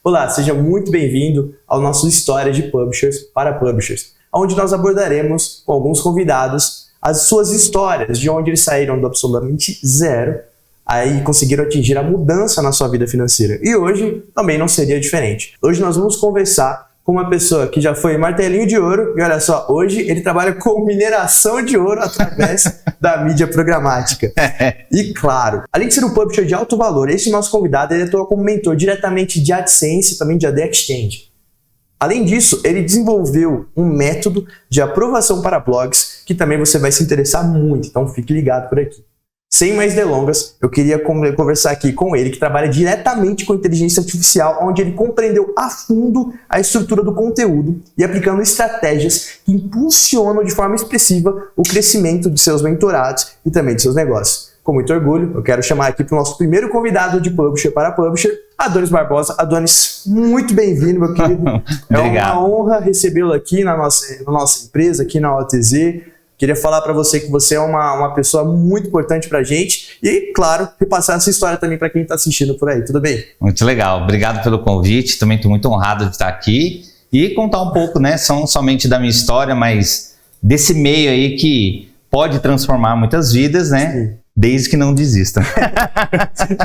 Olá, seja muito bem-vindo ao nosso História de Publishers para Publishers, onde nós abordaremos com alguns convidados as suas histórias, de onde eles saíram do absolutamente zero, aí conseguiram atingir a mudança na sua vida financeira. E hoje também não seria diferente. Hoje nós vamos conversar com uma pessoa que já foi martelinho de ouro, e olha só, hoje ele trabalha com mineração de ouro através da mídia programática. E claro, além de ser um publisher de alto valor, esse nosso convidado ele atua como mentor diretamente de AdSense e também de AD Exchange. Além disso, ele desenvolveu um método de aprovação para blogs que também você vai se interessar muito, então fique ligado por aqui. Sem mais delongas, eu queria conversar aqui com ele, que trabalha diretamente com inteligência artificial, onde ele compreendeu a fundo a estrutura do conteúdo e aplicando estratégias que impulsionam de forma expressiva o crescimento de seus mentorados e também de seus negócios. Com muito orgulho, eu quero chamar aqui para o nosso primeiro convidado de Publisher para Publisher, Adonis Barbosa. Adonis, muito bem-vindo, meu querido. É uma honra recebê-lo aqui na nossa empresa, aqui na OTZ. Queria falar para você que você é uma pessoa muito importante para a gente e, claro, repassar essa história também para quem está assistindo por aí. Tudo bem? Muito legal. Obrigado pelo convite. Também estou muito honrado de estar aqui e contar um pouco, né, não somente da minha história, mas desse meio aí que pode transformar muitas vidas, né? Sim. Desde que não desistam.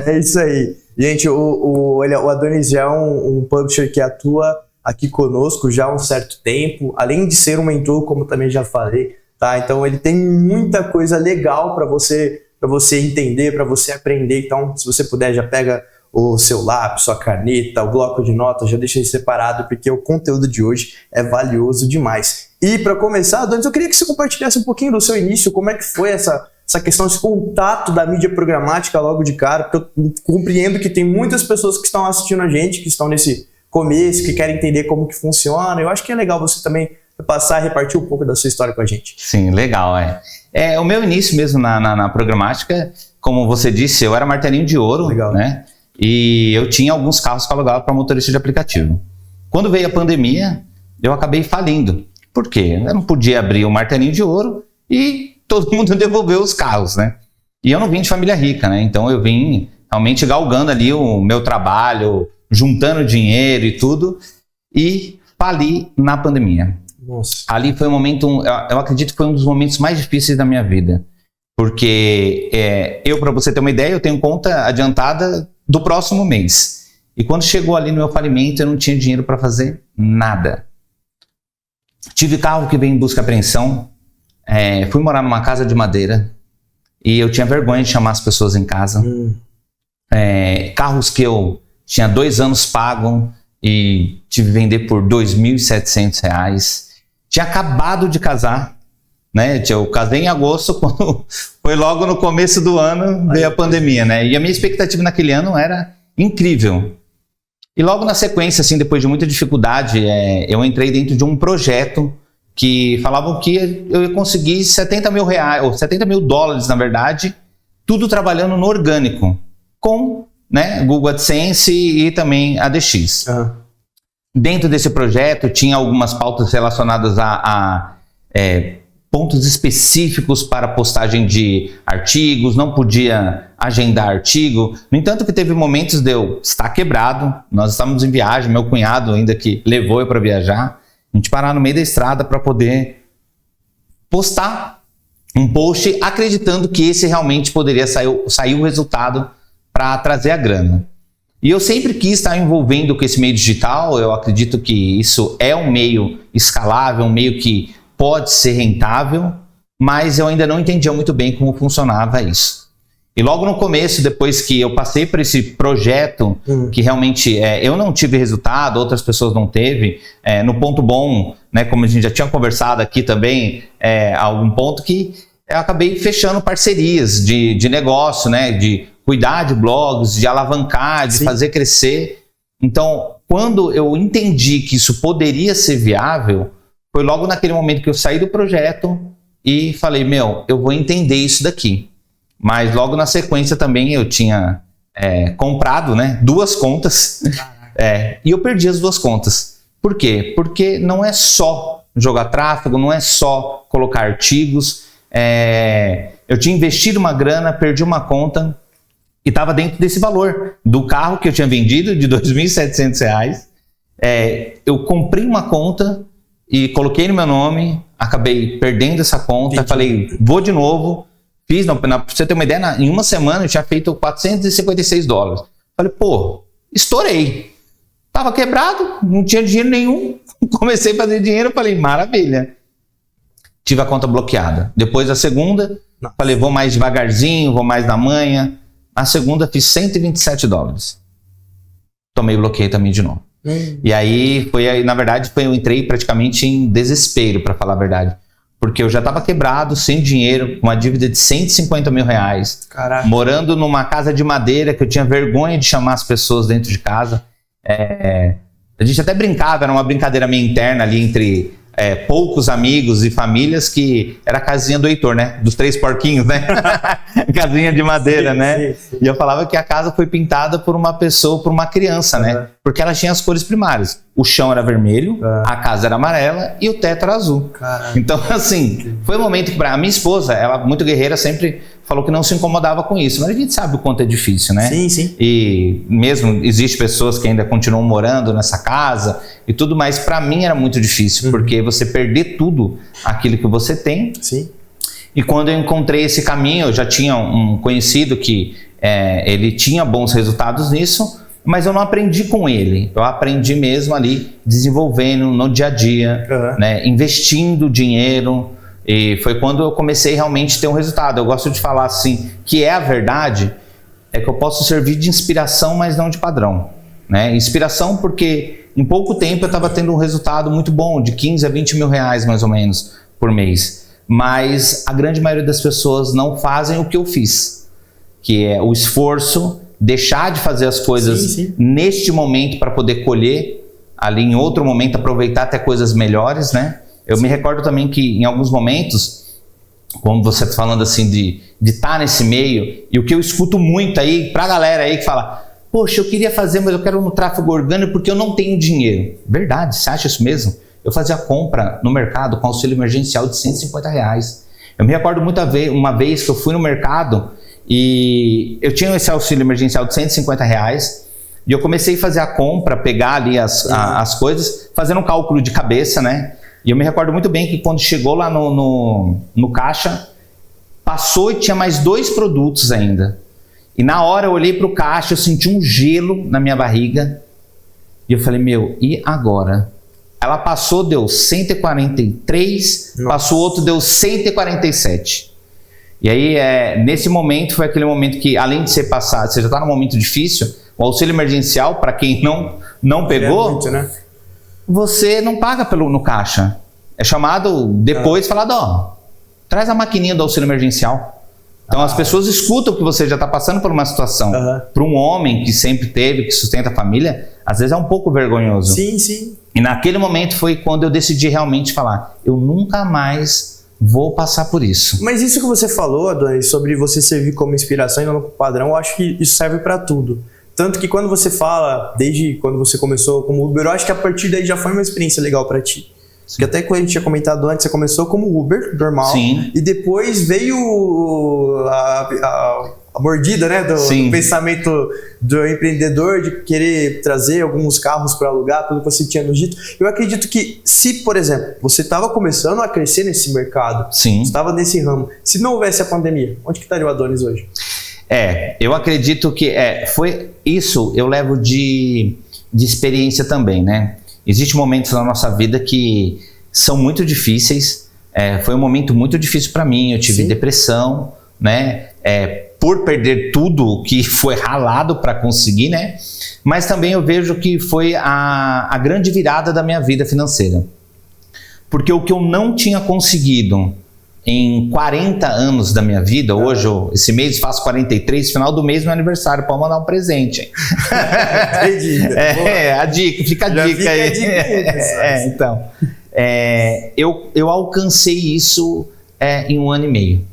É isso aí. Gente, o Adonis já é um publisher que atua aqui conosco já há um certo tempo, além de ser um mentor, como também já falei. Tá? Então ele tem muita coisa legal para você entender, para você aprender. Então, se você puder, já pega o seu lápis, sua caneta, o bloco de notas, já deixa aí separado, porque o conteúdo de hoje é valioso demais. E para começar, Adonis, eu queria que você compartilhasse um pouquinho do seu início, como é que foi essa questão, esse contato da mídia programática logo de cara, porque eu compreendo que tem muitas pessoas que estão assistindo a gente, que estão nesse começo, que querem entender como que funciona. Eu acho que é legal você também passar e repartir um pouco da sua história com a gente. Sim, legal. O meu início mesmo na programática, como você disse, eu era martelinho de ouro, legal, né? E eu tinha alguns carros que eu alugava para motorista de aplicativo. Quando veio a pandemia, eu acabei falindo. Por quê? Eu não podia abrir o martelinho de ouro e todo mundo devolveu os carros, né? E eu não vim de família rica, né? Então eu vim realmente galgando ali o meu trabalho, juntando dinheiro e tudo, e fali na pandemia. Nossa. Ali foi um momento, eu acredito que foi um dos momentos mais difíceis da minha vida, porque para você ter uma ideia, eu tenho conta adiantada do próximo mês, e quando chegou ali no meu falimento, eu não tinha dinheiro para fazer nada. Tive carro que veio em busca e apreensão, fui morar numa casa de madeira, e eu tinha vergonha de chamar as pessoas em casa. Carros que eu tinha 2 anos pago, e tive que vender por R$ 2.700. Tinha acabado de casar, né? Eu casei em agosto, quando foi logo no começo do ano, veio a pandemia, né? E a minha expectativa naquele ano era incrível. E logo na sequência, assim, depois de muita dificuldade, eu entrei dentro de um projeto que falavam que eu ia conseguir R$70 mil, ou $70 mil, na verdade, tudo trabalhando no orgânico, com, né, Google AdSense e também ADX. Dentro desse projeto tinha algumas pautas relacionadas a pontos específicos para postagem de artigos, não podia agendar artigo. No entanto, que teve momentos de eu estar quebrado, nós estávamos em viagem, meu cunhado ainda que levou eu para viajar, a gente parar no meio da estrada para poder postar um post acreditando que esse realmente poderia sair o resultado para trazer a grana. E eu sempre quis estar envolvendo com esse meio digital, eu acredito que isso é um meio escalável, um meio que pode ser rentável, mas eu ainda não entendia muito bem como funcionava isso. E logo no começo, depois que eu passei por esse projeto, que realmente eu não tive resultado, outras pessoas não teve, no ponto bom, né, como a gente já tinha conversado aqui também, algum ponto que eu acabei fechando parcerias de negócio, né, de cuidar de blogs, de alavancar, de fazer crescer. Então, quando eu entendi que isso poderia ser viável, foi logo naquele momento que eu saí do projeto e falei, eu vou entender isso daqui. Mas logo na sequência também eu tinha comprado, né, 2 contas e eu perdi as 2 contas. Por quê? Porque não é só jogar tráfego, não é só colocar artigos. Eu tinha investido uma grana, perdi uma conta. E estava dentro desse valor do carro que eu tinha vendido de R$ 2.700. Eu comprei uma conta e coloquei no meu nome, acabei perdendo essa conta. Entendi. Falei, vou de novo. Fiz, pra você ter uma ideia, em uma semana eu tinha feito $456. Falei, pô, estourei. Tava quebrado, não tinha dinheiro nenhum. Comecei a fazer dinheiro, falei, maravilha. Tive a conta bloqueada. Depois da segunda, falei, vou mais devagarzinho, vou mais na manha. Na segunda fiz $127. Tomei bloqueio também de novo. E aí, na verdade, eu entrei praticamente em desespero, para falar a verdade. Porque eu já estava quebrado, sem dinheiro, com uma dívida de R$150 mil. Caraca. Morando numa casa de madeira que eu tinha vergonha de chamar as pessoas dentro de casa. A gente até brincava, era uma brincadeira meio interna ali entre poucos amigos e famílias, que era a casinha do Heitor, né? Dos 3 porquinhos, né? Casinha de madeira, sim, né? Sim. E eu falava que a casa foi pintada por uma pessoa, por uma criança, né? Porque ela tinha as cores primárias. O chão era vermelho, a casa era amarela e o teto era azul. Caraca. Então, assim, foi um momento que a minha esposa, ela muito guerreira, sempre falou que não se incomodava com isso. Mas a gente sabe o quanto é difícil, né? Sim, sim. E mesmo existem pessoas que ainda continuam morando nessa casa e tudo mais. Para mim era muito difícil, porque você perder tudo aquilo que você tem. Sim. E quando eu encontrei esse caminho, eu já tinha um conhecido que ele tinha bons resultados nisso, mas eu não aprendi com ele. Eu aprendi mesmo ali, desenvolvendo no dia a dia, né, investindo dinheiro. E foi quando eu comecei realmente a ter um resultado. Eu gosto de falar assim, que a verdade é que eu posso servir de inspiração, mas não de padrão, né? Inspiração porque em pouco tempo eu estava tendo um resultado muito bom, de 15 a 20 mil reais mais ou menos por mês. Mas a grande maioria das pessoas não fazem o que eu fiz, que é o esforço, deixar de fazer as coisas neste momento para poder colher ali em outro momento, aproveitar até coisas melhores, né? Eu me recordo também que em alguns momentos, como você está falando assim de estar nesse meio, e o que eu escuto muito aí pra galera aí que fala, poxa, eu queria fazer, mas eu quero no tráfego orgânico porque eu não tenho dinheiro. Verdade, você acha isso mesmo? Eu fazia compra no mercado com auxílio emergencial de R$150. Eu me recordo uma vez que eu fui no mercado e eu tinha esse auxílio emergencial de R$150 e eu comecei a fazer a compra, pegar ali as coisas, fazendo um cálculo de cabeça, né? E eu me recordo muito bem que quando chegou lá no caixa, passou e tinha mais 2 produtos ainda. E na hora eu olhei para o caixa, eu senti um gelo na minha barriga. E eu falei, meu, e agora? Ela passou, deu 143, passou outro, deu 147. E aí, nesse momento, foi aquele momento que, além de você passar, você já está num momento difícil, o auxílio emergencial, para quem não pegou, muito, né? Você não paga no caixa. É chamado depois, falado, ó, traz a maquininha do auxílio emergencial. Então as pessoas escutam que você já está passando por uma situação. Para um homem que sempre teve, que sustenta a família, às vezes é um pouco vergonhoso. Sim, sim. E naquele momento foi quando eu decidi realmente falar, eu nunca mais vou passar por isso. Mas isso que você falou, Adonis, sobre você servir como inspiração e não como padrão, eu acho que isso serve para tudo. Tanto que quando você fala, desde quando você começou como Uber, eu acho que a partir daí já foi uma experiência legal para ti. Sim. Porque até como a gente tinha comentado antes, você começou como Uber, normal. Sim. E depois veio a mordida, né, do pensamento do empreendedor de querer trazer alguns carros para alugar, tudo que você tinha nos dito. Eu acredito que se, por exemplo, você estava começando a crescer nesse mercado, estava nesse ramo, se não houvesse a pandemia, onde que estaria o Adonis hoje? Eu acredito que foi isso, eu levo de experiência também, né? Existem momentos na nossa vida que são muito difíceis. Foi um momento muito difícil para mim. Eu tive depressão, né? Por perder tudo que foi ralado para conseguir, né? Mas também eu vejo que foi a grande virada da minha vida financeira. Porque o que eu não tinha conseguido em 40 anos da minha vida, hoje, esse mês faço 43, final do mês, meu aniversário, pode mandar um presente. Entendi. A dica, fica a dica aí. Então, eu alcancei isso em 1 ano e meio.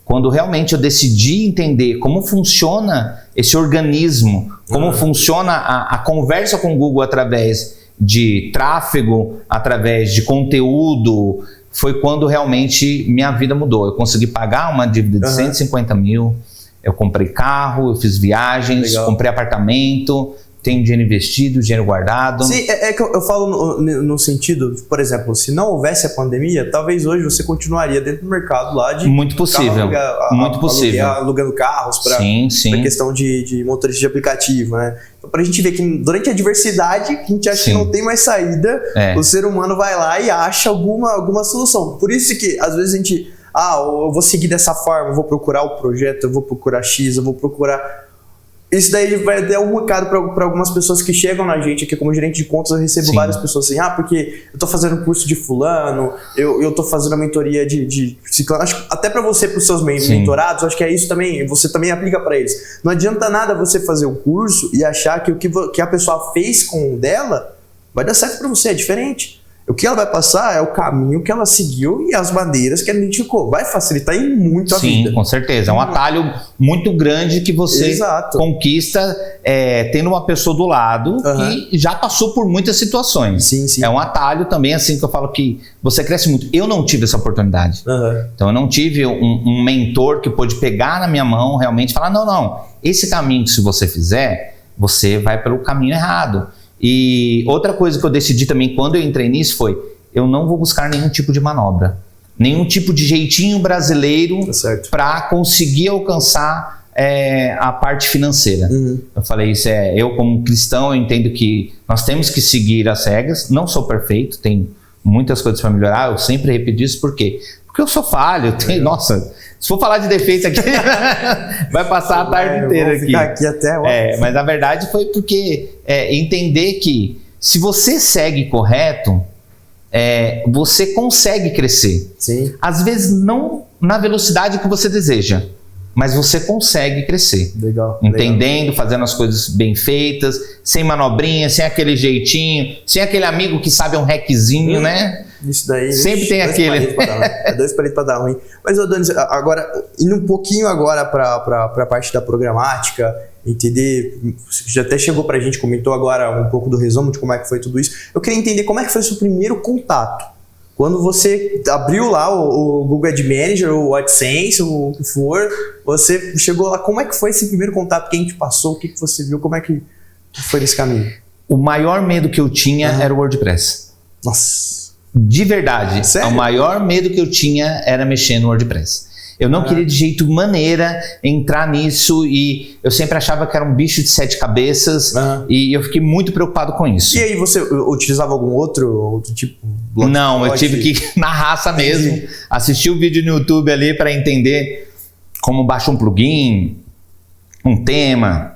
Quando realmente eu decidi entender como funciona esse organismo, como funciona a conversa com o Google através de tráfego, através de conteúdo, foi quando realmente minha vida mudou. Eu consegui pagar uma dívida de 150 mil, Eu comprei carro, eu fiz viagens, Legal. comprei apartamento, tenho dinheiro investido, dinheiro guardado. Sim, é que eu falo no sentido, por exemplo, se não houvesse a pandemia, talvez hoje você continuaria dentro do mercado lá de... Muito possível, muito possível. Alugando carros para questão de motorista de aplicativo, né? Então, pra gente ver que durante a diversidade, que a gente acha que não tem mais saída, o ser humano vai lá e acha alguma solução. Por isso que, às vezes, a gente... eu vou seguir dessa forma, eu vou procurar o projeto, eu vou procurar X, eu vou procurar... Isso daí vai dar um recado para algumas pessoas que chegam na gente aqui como gerente de contas. Eu recebo várias pessoas assim, porque eu tô fazendo curso de fulano, eu tô fazendo a mentoria de ciclano. Acho que até para você, para os seus mentorados, acho que é isso também, você também aplica para eles. Não adianta nada você fazer o curso e achar que o que a pessoa fez com o dela vai dar certo para você, é diferente. O que ela vai passar é o caminho que ela seguiu e as maneiras que ela identificou. Vai facilitar em muito a vida. Sim, com certeza. É um atalho muito grande que você conquista tendo uma pessoa do lado que já passou por muitas situações. Sim. É um atalho também, assim, que eu falo que você cresce muito. Eu não tive essa oportunidade. Então eu não tive um mentor que pôde pegar na minha mão realmente e falar, não, esse caminho que se você fizer, você vai pelo caminho errado. E outra coisa que eu decidi também quando eu entrei nisso foi, eu não vou buscar nenhum tipo de manobra, nenhum tipo de jeitinho brasileiro para conseguir alcançar a parte financeira. Eu falei, eu como cristão, eu entendo que nós temos que seguir as regras. Não sou perfeito, tem muitas coisas para melhorar, eu sempre repito isso. Por quê? Porque eu sou falho, nossa... Se for falar de defeito aqui, vai passar a tarde inteira aqui. Ficar aqui até mas na verdade foi porque entender que se você segue correto, você consegue crescer. Sim. Às vezes não na velocidade que você deseja, mas você consegue crescer. Legal. Entendendo, fazendo as coisas bem feitas, sem manobrinha, sem aquele jeitinho, sem aquele amigo que sabe um hackzinho, né? Isso daí. Sempre tem aquele. Dois palitos para dar ruim. Mas, Adonis, agora, indo um pouquinho agora para a parte da programática, entender, já até chegou para a gente, comentou agora um pouco do resumo de como é que foi tudo isso. Eu queria entender como é que foi o seu primeiro contato. Quando você abriu lá o Google Ad Manager, o AdSense, o que for, você chegou lá, como é que foi esse primeiro contato? Quem te passou? O que você viu? Como é que foi nesse caminho? O maior medo que eu tinha era o WordPress. Nossa. De verdade. Sério? O maior medo que eu tinha era mexer no WordPress. Eu não queria de jeito maneira entrar nisso e eu sempre achava que era um bicho de 7 cabeças e eu fiquei muito preocupado com isso. E aí você utilizava algum outro tipo? Não, eu tive que ir na raça mesmo, assistir o vídeo no YouTube ali para entender como baixar um plugin, um tema,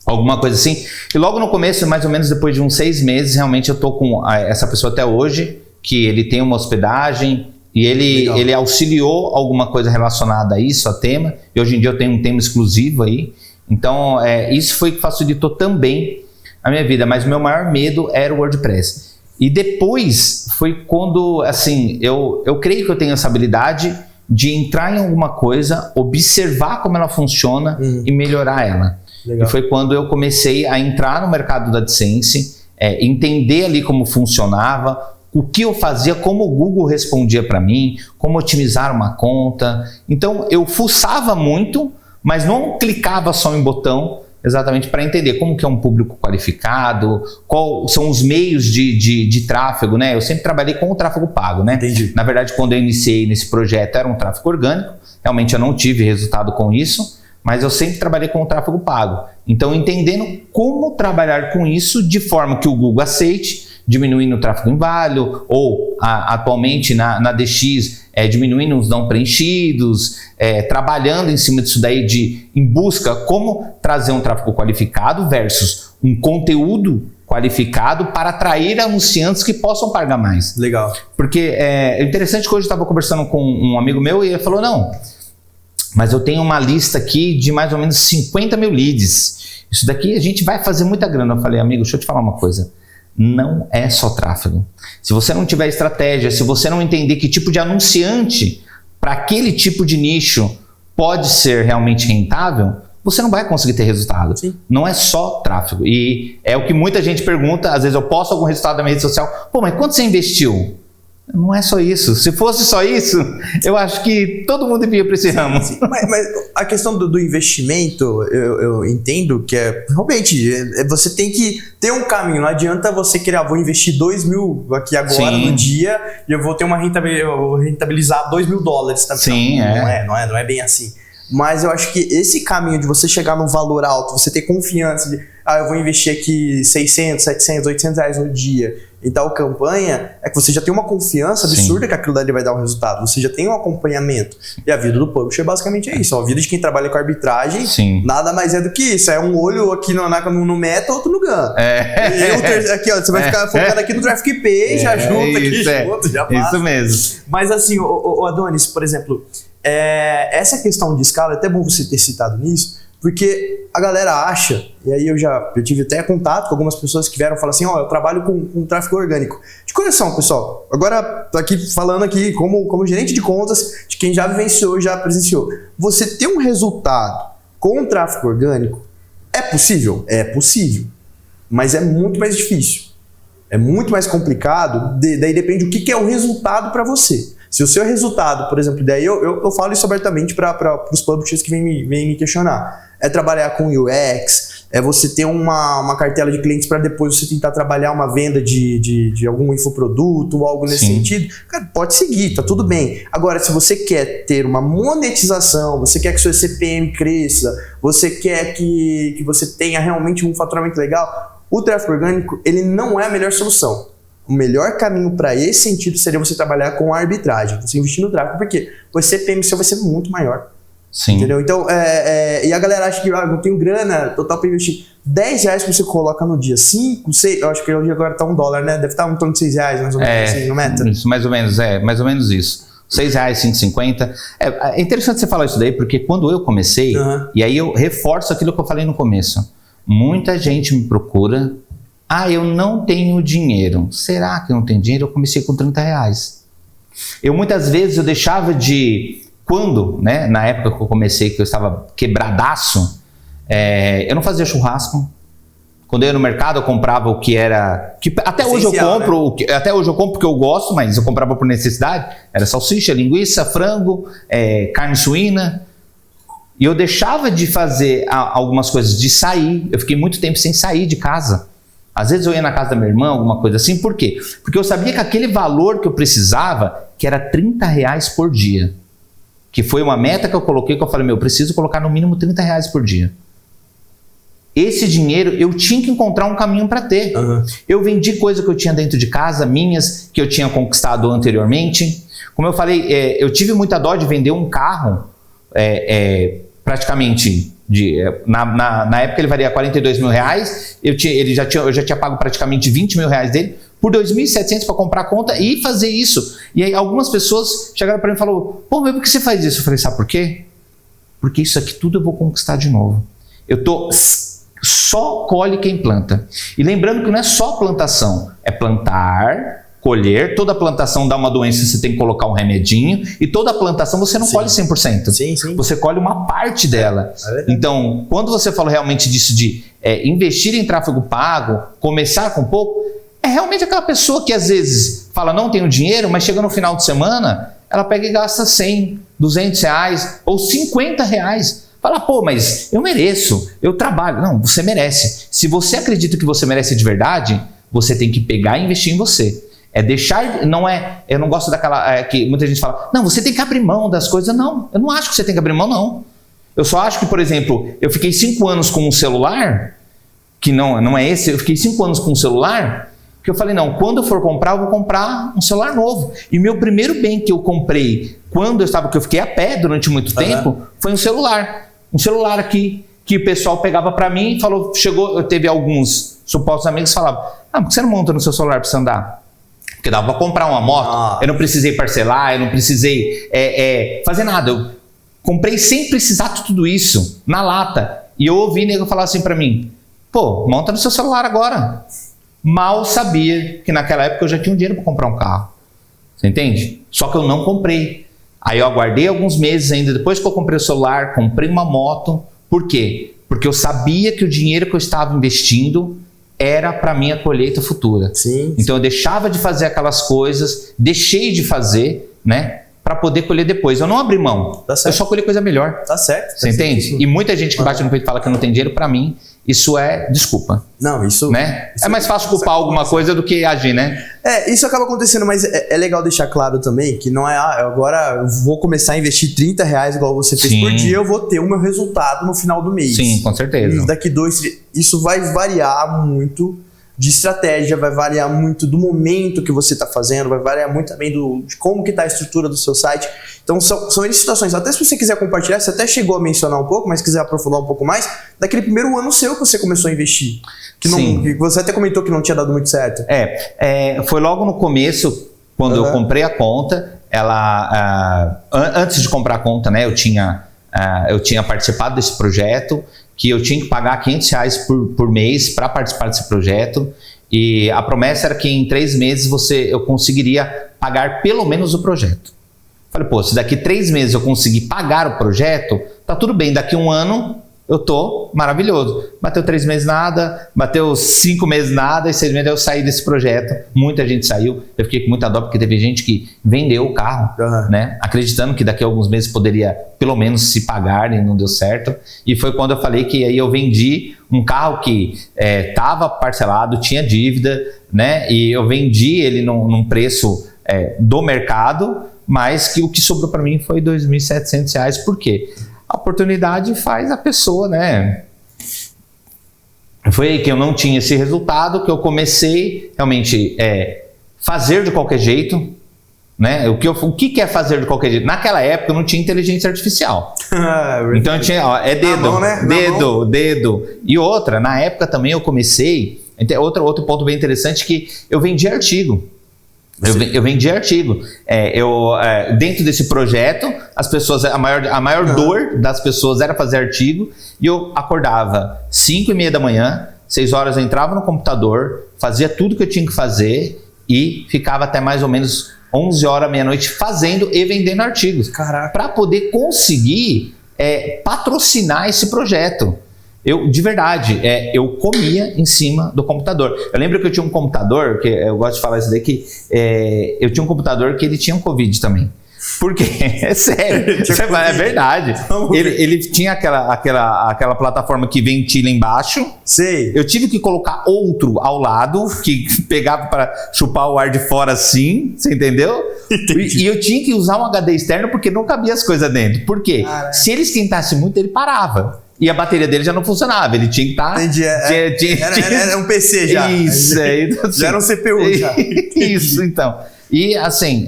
alguma coisa assim. E logo no começo, mais ou menos depois de uns 6 meses, realmente eu tô com essa pessoa até hoje, que ele tem uma hospedagem e ele auxiliou alguma coisa relacionada a isso, a tema, e hoje em dia eu tenho um tema exclusivo aí. Então isso foi que facilitou também a minha vida, mas o meu maior medo era o WordPress. E depois foi quando, assim, eu creio que eu tenho essa habilidade de entrar em alguma coisa, observar como ela funciona e melhorar ela. Legal. E foi quando eu comecei a entrar no mercado da AdSense, entender ali como funcionava, o que eu fazia, como o Google respondia para mim, como otimizar uma conta. Então eu fuçava muito, mas não clicava só em botão, exatamente para entender como que é um público qualificado, quais são os meios de tráfego, né? Eu sempre trabalhei com o tráfego pago, né? Entendi. Na verdade, quando eu iniciei nesse projeto era um tráfego orgânico, realmente eu não tive resultado com isso, mas eu sempre trabalhei com o tráfego pago. Então entendendo como trabalhar com isso de forma que o Google aceite, diminuindo o tráfego inválido, ou atualmente na DX, diminuindo os não preenchidos, trabalhando em cima disso daí em busca como trazer um tráfego qualificado versus um conteúdo qualificado para atrair anunciantes que possam pagar mais. Legal. Porque é interessante que hoje eu estava conversando com um amigo meu e ele falou, não, mas eu tenho uma lista aqui de mais ou menos 50 mil leads. Isso daqui a gente vai fazer muita grana. Eu falei, amigo, deixa eu te falar uma coisa. Não é só tráfego. Se você não tiver estratégia, se você não entender que tipo de anunciante para aquele tipo de nicho pode ser realmente rentável, você não vai conseguir ter resultado. Sim. Não é só tráfego. E é o que muita gente pergunta, às vezes eu posto algum resultado na minha rede social, pô, mas quanto você investiu? Não é só isso. Se fosse só isso, eu acho que todo mundo devia para esse ramo. Sim. Mas a questão do investimento, eu entendo que realmente, você tem que ter um caminho. Não adianta você querer, vou investir 2 mil aqui agora no dia e eu vou ter eu vou rentabilizar $2.000 também. Sim, não é bem assim. Mas eu acho que esse caminho de você chegar num valor alto, você ter confiança de, eu vou investir aqui 600, 700, 800 reais no dia em tal campanha, é que você já tem uma confiança absurda que aquilo dali vai dar um resultado. Você já tem um acompanhamento. E a vida do publisher basicamente é isso. A vida de quem trabalha com arbitragem nada mais é do que isso. É um olho aqui no meta, outro no GAN. Aqui, ó, você vai ficar focado aqui no Traffic Page, já junta aqui, junto, já passa. Isso mesmo. Mas assim, o Adonis, por exemplo, essa questão de escala, é até bom você ter citado nisso, porque a galera acha, e aí eu tive até contato com algumas pessoas que vieram falar assim, eu trabalho com tráfego orgânico. De coração, pessoal, agora tô aqui falando aqui como gerente de contas, de quem já vivenciou, já presenciou. Você ter um resultado com tráfego orgânico, é possível? É possível, mas é muito mais difícil. É muito mais complicado, daí depende do que é o resultado para você. Se o seu resultado, por exemplo, daí eu falo isso abertamente para os publishers que vêm me questionar, é trabalhar com UX, é você ter uma cartela de clientes para depois você tentar trabalhar uma venda de algum infoproduto ou algo nesse sentido, cara, pode seguir, tá tudo bem. Agora, se você quer ter uma monetização, você quer que seu CPM cresça, você quer que você tenha realmente um faturamento legal, o tráfego orgânico, ele não é a melhor solução. O melhor caminho para esse sentido seria você trabalhar com a arbitragem, você investir no tráfego, porque o CPM seu vai ser muito maior. Sim. Entendeu? Então, e a galera acha que não tenho grana total para investir. R$10 que você coloca no dia, 5, 6, eu acho que hoje agora tá $1, né? Deve estar em torno de R$6, mais ou menos assim, no meta. Isso, mais ou menos isso. R$6, 5,50. É interessante você falar isso daí, porque quando eu comecei, e aí eu reforço aquilo que eu falei no começo, muita gente me procura, eu não tenho dinheiro. Será que eu não tenho dinheiro? Eu comecei com R$30. Muitas vezes eu deixava quando, né, na época que eu comecei, que eu estava quebradaço, eu não fazia churrasco. Quando eu ia no mercado, eu comprava o que era... até hoje eu compro, né? Até hoje eu compro porque eu gosto, mas eu comprava por necessidade. Era salsicha, linguiça, frango, carne suína. E eu deixava de fazer algumas coisas, de sair. Eu fiquei muito tempo sem sair de casa. Às vezes eu ia na casa da minha irmã, alguma coisa assim. Por quê? Porque eu sabia que aquele valor que eu precisava, que era R$30 por dia, que foi uma meta que eu coloquei, que eu falei, eu preciso colocar no mínimo R$30 por dia. Esse dinheiro eu tinha que encontrar um caminho para ter. Eu vendi coisa que eu tinha dentro de casa, minhas, que eu tinha conquistado anteriormente. Como eu falei, eu tive muita dó de vender um carro, praticamente, na época ele valia R$42 mil, eu já tinha pago praticamente R$20 mil dele, por R$2.700 para comprar a conta e fazer isso. E aí algumas pessoas chegaram para mim e falaram, mas por que você faz isso? Eu falei, sabe por quê? Porque isso aqui tudo eu vou conquistar de novo. Só colhe quem planta. E lembrando que não é só plantação, é plantar, colher. Toda plantação dá uma doença, você tem que colocar um remedinho. E toda plantação você não colhe 100%. Sim. Você colhe uma parte dela. Então, quando você fala realmente disso de investir em tráfego pago, começar com pouco, é realmente aquela pessoa que às vezes fala, não tenho dinheiro, mas chega no final de semana, ela pega e gasta 100, R$200 ou R$50. Fala, mas eu mereço, eu trabalho. Não, você merece. Se você acredita que você merece de verdade, você tem que pegar e investir em você. Eu não gosto daquela, que muita gente fala, não, você tem que abrir mão das coisas. Não, eu não acho que você tem que abrir mão, não. Eu só acho que, por exemplo, eu fiquei 5 anos com um celular, que não é esse, eu fiquei 5 anos com um celular, que eu falei, não, quando eu for comprar, eu vou comprar um celular novo. E meu primeiro bem que eu comprei, que eu fiquei a pé durante muito tempo, foi um celular. Um celular aqui, que o pessoal pegava para mim e falou, teve alguns supostos amigos que falavam, por que você não monta no seu celular para você andar? Porque dava para comprar uma moto, eu não precisei parcelar, eu não precisei fazer nada. Eu comprei sem precisar de tudo isso, na lata. E eu ouvi nego falar assim para mim, monta no seu celular agora. Mal sabia que naquela época eu já tinha um dinheiro para comprar um carro. Você entende? Só que eu não comprei. Aí eu aguardei alguns meses ainda, depois que eu comprei o celular, comprei uma moto. Por quê? Porque eu sabia que o dinheiro que eu estava investindo era para minha colheita futura. Sim. Então eu deixava de fazer aquelas coisas, deixei de fazer, né? Para poder colher depois. Eu não abri mão. Tá certo. Eu só colhi coisa melhor. Tá certo. Você entende? Certo. E muita gente que bate no peito e fala que não tem dinheiro, para mim, isso é desculpa. Não, isso... Né? Isso é mais fácil culpar alguma coisa do que agir, né? Isso acaba acontecendo, mas é legal deixar claro também que não é, agora eu vou começar a investir R$30 igual você fez por dia, eu vou ter o meu resultado no final do mês. Sim, com certeza. E daqui 2, isso vai variar muito de estratégia, vai variar muito do momento que você está fazendo, vai variar muito também de como que está a estrutura do seu site. Então são situações, até se você quiser compartilhar, você até chegou a mencionar um pouco, mas quiser aprofundar um pouco mais, daquele primeiro ano seu que você começou a investir. Que você até comentou que não tinha dado muito certo. Foi logo no começo, quando eu comprei a conta, antes de comprar a conta, né, eu tinha participado desse projeto, que eu tinha que pagar R$500 por mês para participar desse projeto, e a promessa era que em 3 meses eu conseguiria pagar pelo menos o projeto. Falei, pô, se daqui 3 meses eu conseguir pagar o projeto, tá tudo bem, daqui 1 ano eu tô maravilhoso. Bateu 3 meses nada, bateu 5 meses nada, e 6 meses eu saí desse projeto. Muita gente saiu, eu fiquei com muita dó, porque teve gente que vendeu o carro, né, acreditando que daqui a alguns meses poderia pelo menos se pagar, e não deu certo. E foi quando eu falei que aí eu vendi um carro que estava parcelado, tinha dívida, né, e eu vendi ele num preço do mercado, mas que o que sobrou para mim foi R$2.700. Por quê? A oportunidade faz a pessoa, né? Foi aí que eu não tinha esse resultado, que eu comecei realmente fazer de qualquer jeito, né? O que é fazer de qualquer jeito? Naquela época eu não tinha inteligência artificial. Então eu tinha, dedo, mão, né? dedo. E outra, na época também eu comecei, outro ponto bem interessante, que eu vendia artigo. Eu vendi artigo. Dentro desse projeto, as pessoas, a maior dor das pessoas era fazer artigo, e eu acordava 5:30 da manhã, 6 horas eu entrava no computador, fazia tudo que eu tinha que fazer e ficava até mais ou menos 11 horas, meia-noite fazendo e vendendo artigos, para poder conseguir patrocinar esse projeto. De verdade, eu comia em cima do computador. Eu lembro que eu tinha um computador, que eu gosto de falar isso daí, que eu tinha um computador que ele tinha um Covid também. Por quê? É sério, é verdade. Ele tinha aquela plataforma que ventila embaixo. Sei. Eu tive que colocar outro ao lado, que pegava para chupar o ar de fora assim, você entendeu? E eu tinha que usar um HD externo, porque não cabia as coisas dentro. Por quê? Se ele esquentasse muito, ele parava. E a bateria dele já não funcionava, ele tinha que estar... Entendi, era um PC já. Isso, então, assim, já era um CPU já. Isso, então. E assim,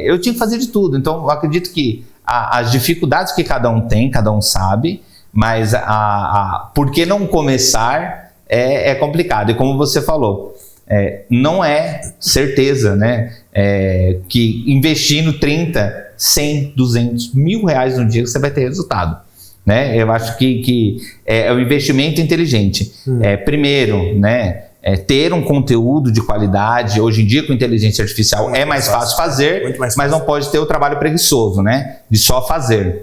eu tinha que fazer de tudo. Então eu acredito que as dificuldades que cada um tem, cada um sabe, mas por que não começar é complicado. E como você falou, não é certeza, né, que investindo 30, 100, 200, R$1.000 no dia você vai ter resultado. Né? Eu acho que é um investimento inteligente. Primeiro, né, ter um conteúdo de qualidade. Hoje em dia, com inteligência artificial, é mais fácil fazer, mas não pode ter o trabalho preguiçoso, né, de só fazer.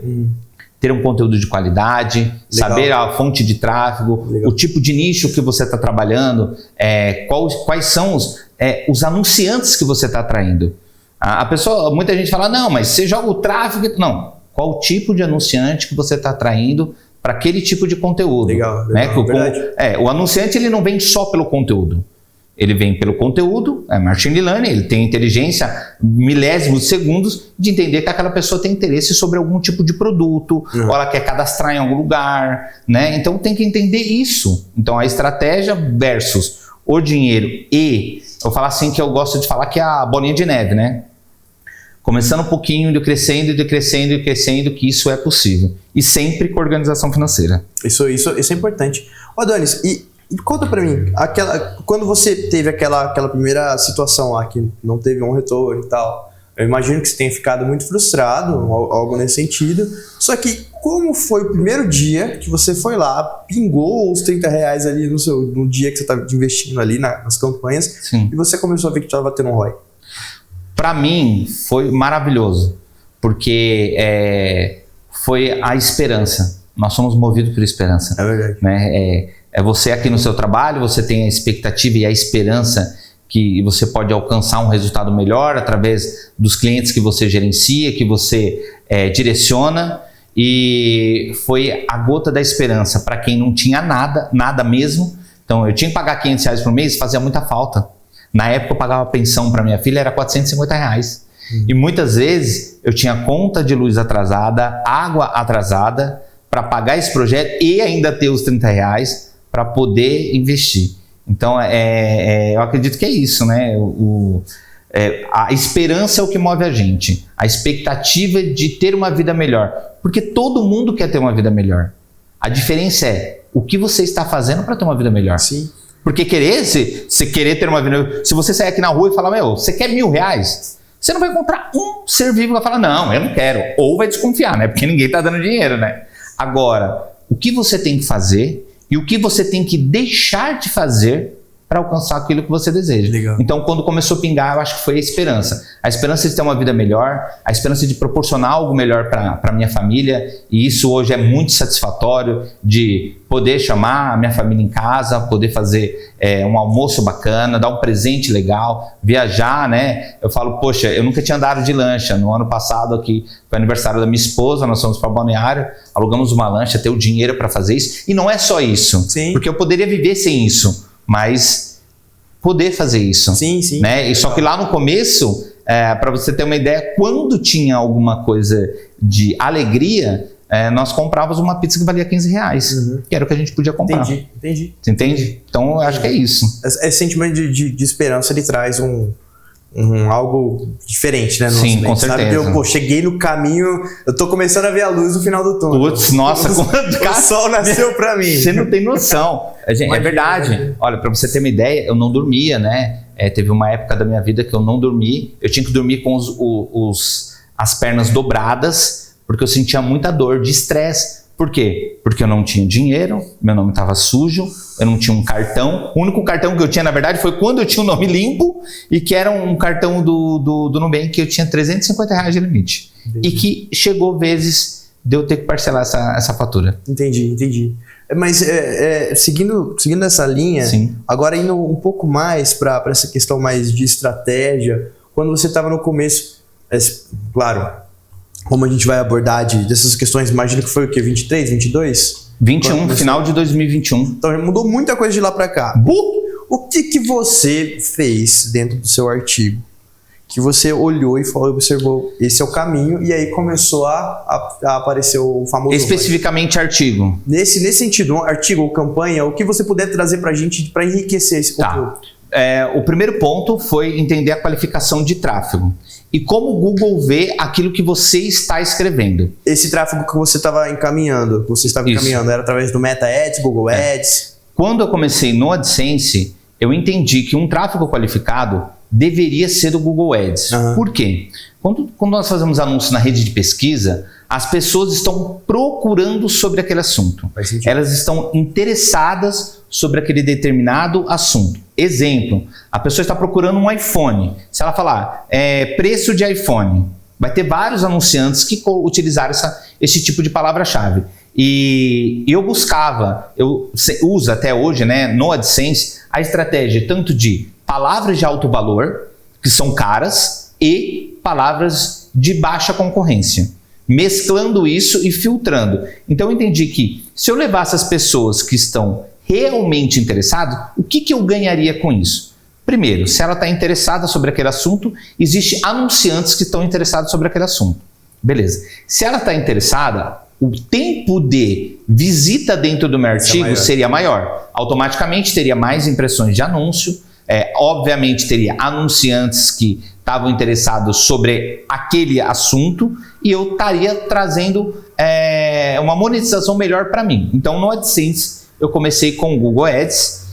Ter um conteúdo de qualidade, saber a fonte de tráfego, o tipo de nicho que você está trabalhando, quais são os anunciantes que você está atraindo. Muita gente fala, não, mas você joga o tráfego... Não. Qual o tipo de anunciante que você está atraindo para aquele tipo de conteúdo? Legal, né? verdade. O anunciante, ele não vem só pelo conteúdo. Ele vem pelo conteúdo, machine learning, ele tem inteligência milésimos de segundos de entender que aquela pessoa tem interesse sobre algum tipo de produto, ou ela quer cadastrar em algum lugar, né? Então tem que entender isso. Então a estratégia versus o dinheiro eu vou falar assim, que eu gosto de falar que é a bolinha de neve, né? Começando um pouquinho, indo crescendo, que isso é possível. E sempre com organização financeira. Isso é importante. Ô, Adonis, e conta pra mim, quando você teve aquela primeira situação lá, que não teve um retorno e tal, eu imagino que você tenha ficado muito frustrado, algo nesse sentido. Só que como foi o primeiro dia que você foi lá, pingou os R$30 ali no dia que você estava investindo ali nas campanhas, Sim. E você começou a ver que estava tendo um ROI? Para mim foi maravilhoso, porque foi a esperança. Nós somos movidos por esperança. É verdade. Né? você aqui no seu trabalho, você tem a expectativa e a esperança que você pode alcançar um resultado melhor através dos clientes que você gerencia, que você direciona, e foi a gota da esperança para quem não tinha nada mesmo. Então eu tinha que pagar R$500 por mês, fazia muita falta. Na época eu pagava pensão para minha filha, era R$450. E muitas vezes eu tinha conta de luz atrasada, água atrasada, para pagar esse projeto e ainda ter os R$30 para poder investir. Então eu acredito que é isso, né? A esperança é o que move a gente, a expectativa de ter uma vida melhor, porque todo mundo quer ter uma vida melhor. A diferença é o que você está fazendo para ter uma vida melhor. Sim. Porque se querer ter uma vida, se você sair aqui na rua e falar, você quer R$1.000? Você não vai encontrar um ser vivo que vai falar, não, eu não quero. Ou vai desconfiar, né? Porque ninguém está dando dinheiro, né? Agora, o que você tem que fazer e o que você tem que deixar de fazer para alcançar aquilo que você deseja. Legal. Então, quando começou a pingar, eu acho que foi a esperança. A esperança de ter uma vida melhor, a esperança de proporcionar algo melhor para minha família, e isso hoje é muito satisfatório, de poder chamar a minha família em casa, poder fazer um almoço bacana, dar um presente legal, viajar, né? Eu falo, poxa, eu nunca tinha andado de lancha. No ano passado aqui, foi aniversário da minha esposa, nós fomos para Balneário, alugamos uma lancha, ter o dinheiro para fazer isso. E não é só isso, Sim. porque eu poderia viver sem isso, mas poder fazer isso. Sim, sim. Né? E só que lá no começo, para você ter uma ideia, quando tinha alguma coisa de alegria, nós comprávamos uma pizza que valia R$15, que era o que a gente podia comprar. Entendi. Você entende? Então eu acho que é isso. Esse sentimento de esperança, ele traz algo diferente, né? No Sim, nosso com meio. Sabe certeza. que eu cheguei no caminho, eu tô começando a ver a luz no final do túnel. Putz, nossa, O sol nasceu pra mim. Você não tem noção. É verdade. Olha, para você ter uma ideia, eu não dormia, né? Teve uma época da minha vida que eu não dormi. Eu tinha que dormir com as pernas dobradas, porque eu sentia muita dor de estresse. Por quê? Porque eu não tinha dinheiro, meu nome estava sujo, eu não tinha um cartão. O único cartão que eu tinha, na verdade, foi quando eu tinha o nome limpo, e que era um cartão do Nubank, que eu tinha R$350 de limite. Entendi. E que chegou vezes de eu ter que parcelar essa fatura. Entendi. Mas seguindo essa linha, Sim. Agora indo um pouco mais para essa questão mais de estratégia, quando você estava no começo, claro, como a gente vai abordar dessas questões, imagino que foi o quê? 23, 22? 21, final de 2021. Então mudou muita coisa de lá para cá. O que você fez dentro do seu artigo? Que você olhou e observou, esse é o caminho, e aí começou a aparecer o famoso... Especificamente artigo. Nesse sentido, um artigo ou campanha, o que você puder trazer para a gente para enriquecer esse conteúdo. O primeiro ponto foi entender a qualificação de tráfego e como o Google vê aquilo que você está escrevendo. Esse tráfego que você estava encaminhando, era através do Meta Ads, Google Ads? Quando eu comecei no AdSense, eu entendi que um tráfego qualificado deveria ser do Google Ads. Por quê? Quando nós fazemos anúncios na rede de pesquisa, as pessoas estão procurando sobre aquele assunto. Elas estão interessadas sobre aquele determinado assunto. Exemplo, a pessoa está procurando um iPhone. Se ela falar preço de iPhone, vai ter vários anunciantes que utilizaram esse tipo de palavra-chave. E eu uso até hoje, né, no AdSense, a estratégia tanto de palavras de alto valor, que são caras, e palavras de baixa concorrência. Mesclando isso e filtrando. Então eu entendi que se eu levasse as pessoas que estão realmente interessadas, o que eu ganharia com isso? Primeiro, se ela está interessada sobre aquele assunto, existem anunciantes que estão interessados sobre aquele assunto. Beleza. Se ela está interessada, o tempo de visita dentro do meu artigo seria maior. Automaticamente teria mais impressões de anúncio, obviamente teria anunciantes que estavam interessados sobre aquele assunto e eu estaria trazendo uma monetização melhor para mim. Então no AdSense eu comecei com o Google Ads.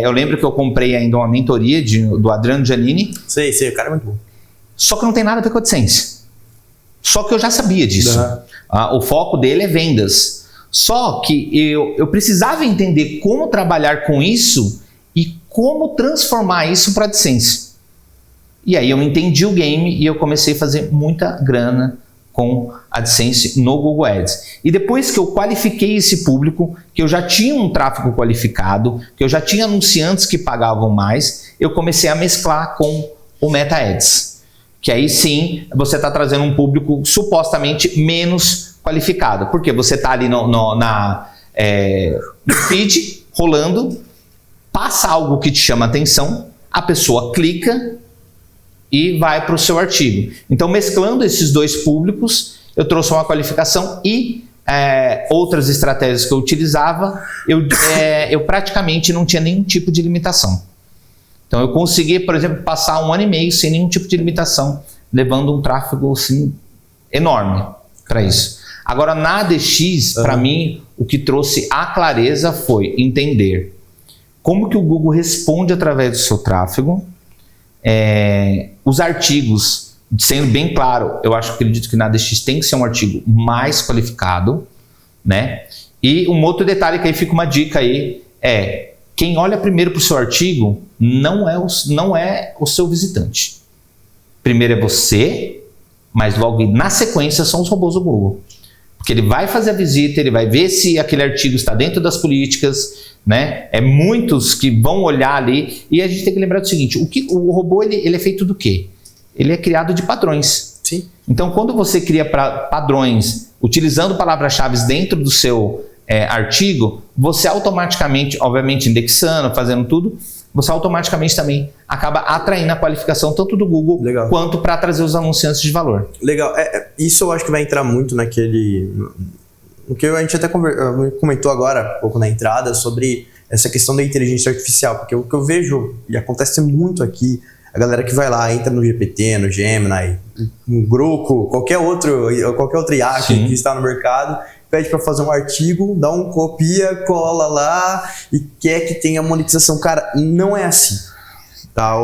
Eu lembro que eu comprei ainda uma mentoria do Adriano Giannini. Sei, o cara é muito bom. Só que não tem nada a ver com AdSense. Só que eu já sabia disso. O foco dele é vendas. Só que eu precisava entender como trabalhar com isso e como transformar isso para AdSense. E aí eu entendi o game e eu comecei a fazer muita grana com AdSense no Google Ads. E depois que eu qualifiquei esse público, que eu já tinha um tráfego qualificado, que eu já tinha anunciantes que pagavam mais, eu comecei a mesclar com o Meta Ads. Que aí sim, você está trazendo um público supostamente menos qualificado. Porque você está ali no feed, rolando, passa algo que te chama atenção, a pessoa clica e vai para o seu artigo. Então, mesclando esses dois públicos, eu trouxe uma qualificação e outras estratégias que eu utilizava, eu praticamente não tinha nenhum tipo de limitação. Então, eu consegui, por exemplo, passar 1 ano e meio sem nenhum tipo de limitação, levando um tráfego assim, enorme para isso. Agora, na ADX, para mim, o que trouxe a clareza foi entender como que o Google responde através do seu tráfego. Os artigos, sendo bem claro, eu acredito que na ADX tem que ser um artigo mais qualificado, né? E um outro detalhe que aí fica uma dica aí quem olha primeiro para o seu artigo não é o seu visitante. Primeiro é você, mas logo na sequência são os robôs do Google. Porque ele vai fazer a visita, ele vai ver se aquele artigo está dentro das políticas, né? Muitos que vão olhar ali, e a gente tem que lembrar do seguinte, o robô ele é feito do quê? Ele é criado de padrões. Sim. Então, quando você cria padrões utilizando palavras-chave dentro do seu artigo, você automaticamente, obviamente indexando, fazendo tudo, você automaticamente também acaba atraindo a qualificação tanto do Google quanto para trazer os anunciantes de valor. Legal. Isso eu acho que vai entrar muito no que a gente até comentou agora, um pouco na entrada, sobre essa questão da inteligência artificial, porque o que eu vejo, e acontece muito aqui, a galera que vai lá, entra no GPT, no Gemini, no Grok, qualquer outro IA que está no mercado, pede para fazer um artigo, dá um copia, cola lá e quer que tenha monetização. Cara, não é assim. Tá?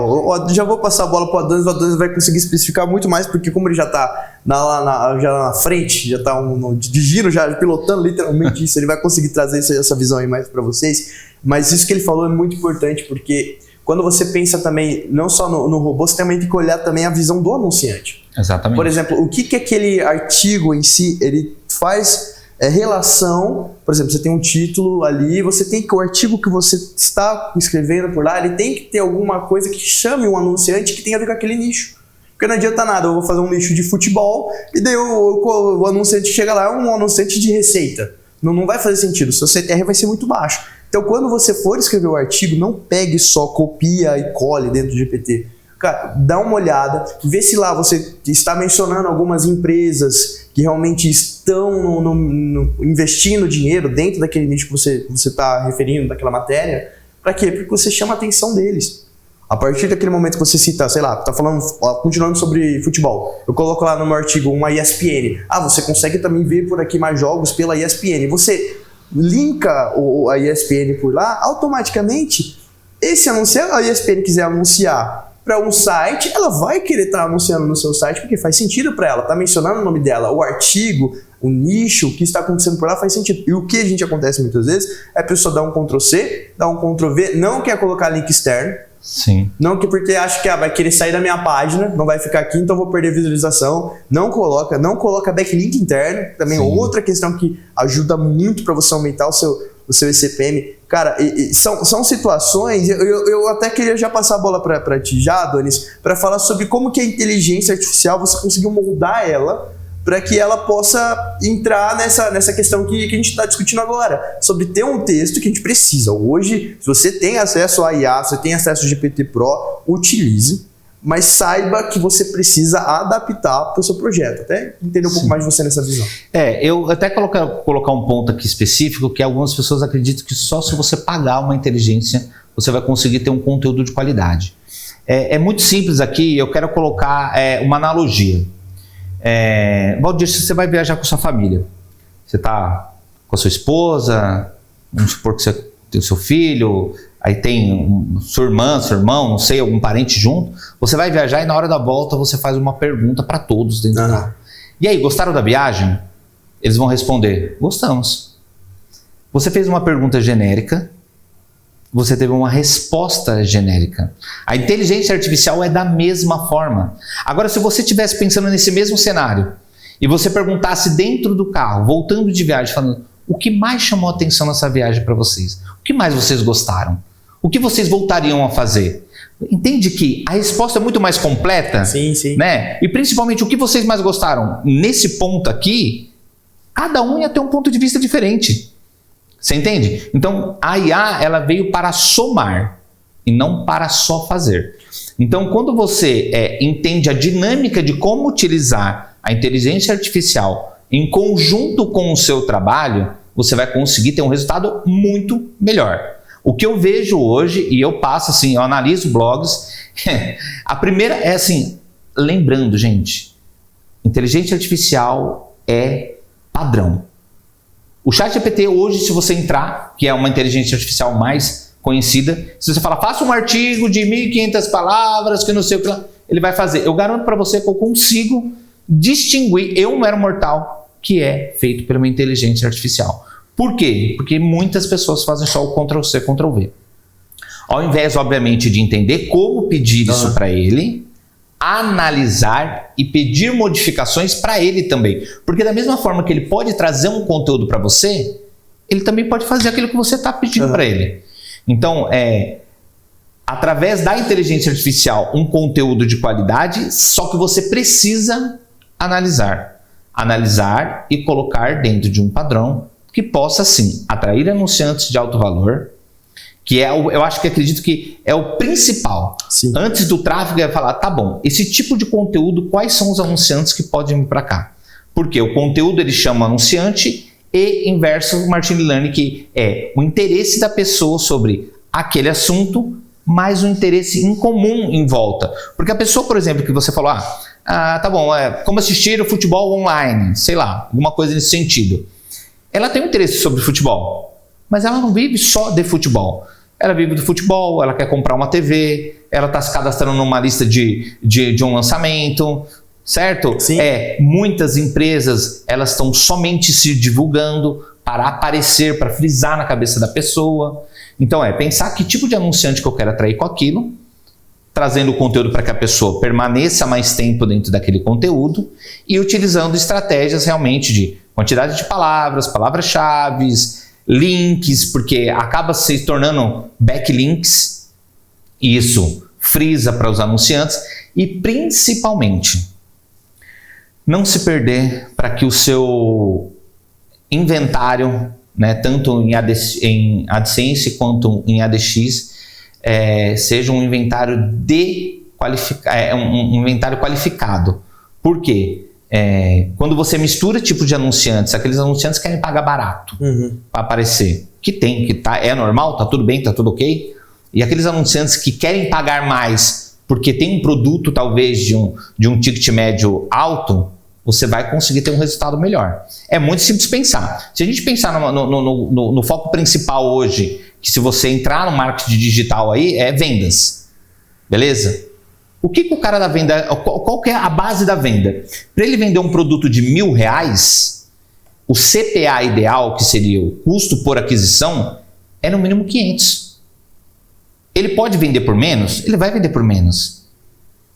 Já vou passar a bola para o Adonis vai conseguir especificar muito mais, porque como ele já está já na frente, já está dirigindo, já pilotando literalmente isso, ele vai conseguir trazer essa visão aí mais para vocês. Mas isso que ele falou é muito importante, porque quando você pensa também, não só no robô, você também tem que olhar também a visão do anunciante. Exatamente. Por exemplo, o que aquele artigo em si, ele faz relação, por exemplo, você tem um título ali, você tem que o artigo que você está escrevendo por lá, ele tem que ter alguma coisa que chame um anunciante que tenha a ver com aquele nicho. Porque não adianta nada, eu vou fazer um nicho de futebol e daí o anunciante chega lá, é um anunciante de receita. Não vai fazer sentido, o seu CTR vai ser muito baixo. Então, quando você for escrever o artigo, não pegue só, copia e cole dentro do GPT. Cara, dá uma olhada, vê se lá você está mencionando algumas empresas que realmente estão investindo dinheiro dentro daquele nicho que você está referindo, daquela matéria. Para quê? Porque você chama a atenção deles. A partir daquele momento que você cita, sei lá, tá falando, continuando sobre futebol, eu coloco lá no meu artigo uma ESPN. Você consegue também ver por aqui mais jogos pela ESPN. Você linka a ESPN por lá, automaticamente, esse anunciante, a ESPN quiser anunciar para um site, ela vai querer estar anunciando no seu site porque faz sentido para ela, tá mencionando o nome dela, o artigo, o nicho, o que está acontecendo por lá faz sentido. E o que a gente acontece muitas vezes é a pessoa dar um Ctrl+C, dar um Ctrl+V, não quer colocar link externo. Sim. Não porque acha que vai querer sair da minha página, não vai ficar aqui, então vou perder visualização. Não coloca backlink interno, também outra questão que ajuda muito para você aumentar o seu ECPM. Cara, são situações, eu até queria já passar a bola para ti já, Adonis, para falar sobre como que a inteligência artificial, você conseguiu moldar ela para que ela possa entrar nessa questão que a gente está discutindo agora, sobre ter um texto que a gente precisa. Hoje, se você tem acesso à IA, se você tem acesso ao GPT Pro, utilize, mas saiba que você precisa adaptar para o seu projeto. Até entender um pouco mais de você nessa visão. Eu até colocar um ponto aqui específico, que algumas pessoas acreditam que só se você pagar uma inteligência, você vai conseguir ter um conteúdo de qualidade. É muito simples aqui, eu quero colocar uma analogia. Valdir, se você vai viajar com sua família, você está com a sua esposa, vamos supor que você tem o seu filho, aí tem sua irmã, seu irmão, não sei, algum parente junto, você vai viajar e na hora da volta você faz uma pergunta para todos dentro do carro. E aí, gostaram da viagem? Eles vão responder, gostamos. Você fez uma pergunta genérica, você teve uma resposta genérica. A inteligência artificial é da mesma forma. Agora, se você estivesse pensando nesse mesmo cenário e você perguntasse dentro do carro, voltando de viagem, falando, o que mais chamou a atenção nessa viagem para vocês? O que mais vocês gostaram? O que vocês voltariam a fazer? Entende que a resposta é muito mais completa? Sim, sim. Né? E principalmente o que vocês mais gostaram? Nesse ponto aqui, cada um ia ter um ponto de vista diferente. Você entende? Então, a IA ela veio para somar e não para só fazer. Então, quando você entende a dinâmica de como utilizar a inteligência artificial em conjunto com o seu trabalho, você vai conseguir ter um resultado muito melhor. O que eu vejo hoje, e eu passo assim, eu analiso blogs, a primeira é assim, lembrando, gente, inteligência artificial é padrão. O ChatGPT hoje, se você entrar, que é uma inteligência artificial mais conhecida, se você falar, faça um artigo de 1.500 palavras, que não sei o que lá, ele vai fazer. Eu garanto para você que eu consigo distinguir, eu, um mero mortal, que é feito por uma inteligência artificial. Por quê? Porque muitas pessoas fazem só o Ctrl+C, Ctrl+V. Ao invés, obviamente, de entender como pedir isso para ele, analisar e pedir modificações para ele também. Porque da mesma forma que ele pode trazer um conteúdo para você, ele também pode fazer aquilo que você está pedindo para ele. Então, através da inteligência artificial, um conteúdo de qualidade, só que você precisa analisar. Analisar e colocar dentro de um padrão que possa, sim, atrair anunciantes de alto valor, que eu acho que acredito que é o principal. Sim. Antes do tráfego, é falar, tá bom, esse tipo de conteúdo, quais são os anunciantes que podem vir para cá? Porque o conteúdo ele chama anunciante e inverso machine learning, que é o interesse da pessoa sobre aquele assunto, mais um interesse em comum em volta. Porque a pessoa, por exemplo, que você falou, tá bom, como assistir o futebol online, sei lá, alguma coisa nesse sentido. Ela tem um interesse sobre futebol, mas ela não vive só de futebol. Ela vive do futebol, ela quer comprar uma TV, ela está se cadastrando numa lista de um lançamento, certo? Sim. Muitas empresas elas estão somente se divulgando para aparecer, para frisar na cabeça da pessoa. Então pensar que tipo de anunciante que eu quero atrair com aquilo, trazendo o conteúdo para que a pessoa permaneça mais tempo dentro daquele conteúdo e utilizando estratégias realmente de quantidade de palavras, palavras-chave, links, porque acaba se tornando backlinks, e isso frisa para os anunciantes, e principalmente não se perder para que o seu inventário, né, tanto em AdSense quanto em ADX, seja um inventário um inventário qualificado. Por quê? Quando você mistura tipos de anunciantes, aqueles anunciantes querem pagar barato para aparecer, é normal, tá tudo bem, tá tudo ok, e aqueles anunciantes que querem pagar mais porque tem um produto talvez de um ticket médio alto, você vai conseguir ter um resultado melhor. É muito simples pensar. Se a gente pensar no foco principal hoje, que se você entrar no marketing digital aí, é vendas, beleza? O que o cara da venda, qual que é a base da venda? Para ele vender um produto de R$1.000, o CPA ideal, que seria o custo por aquisição, é no mínimo 500. Ele pode vender por menos? Ele vai vender por menos.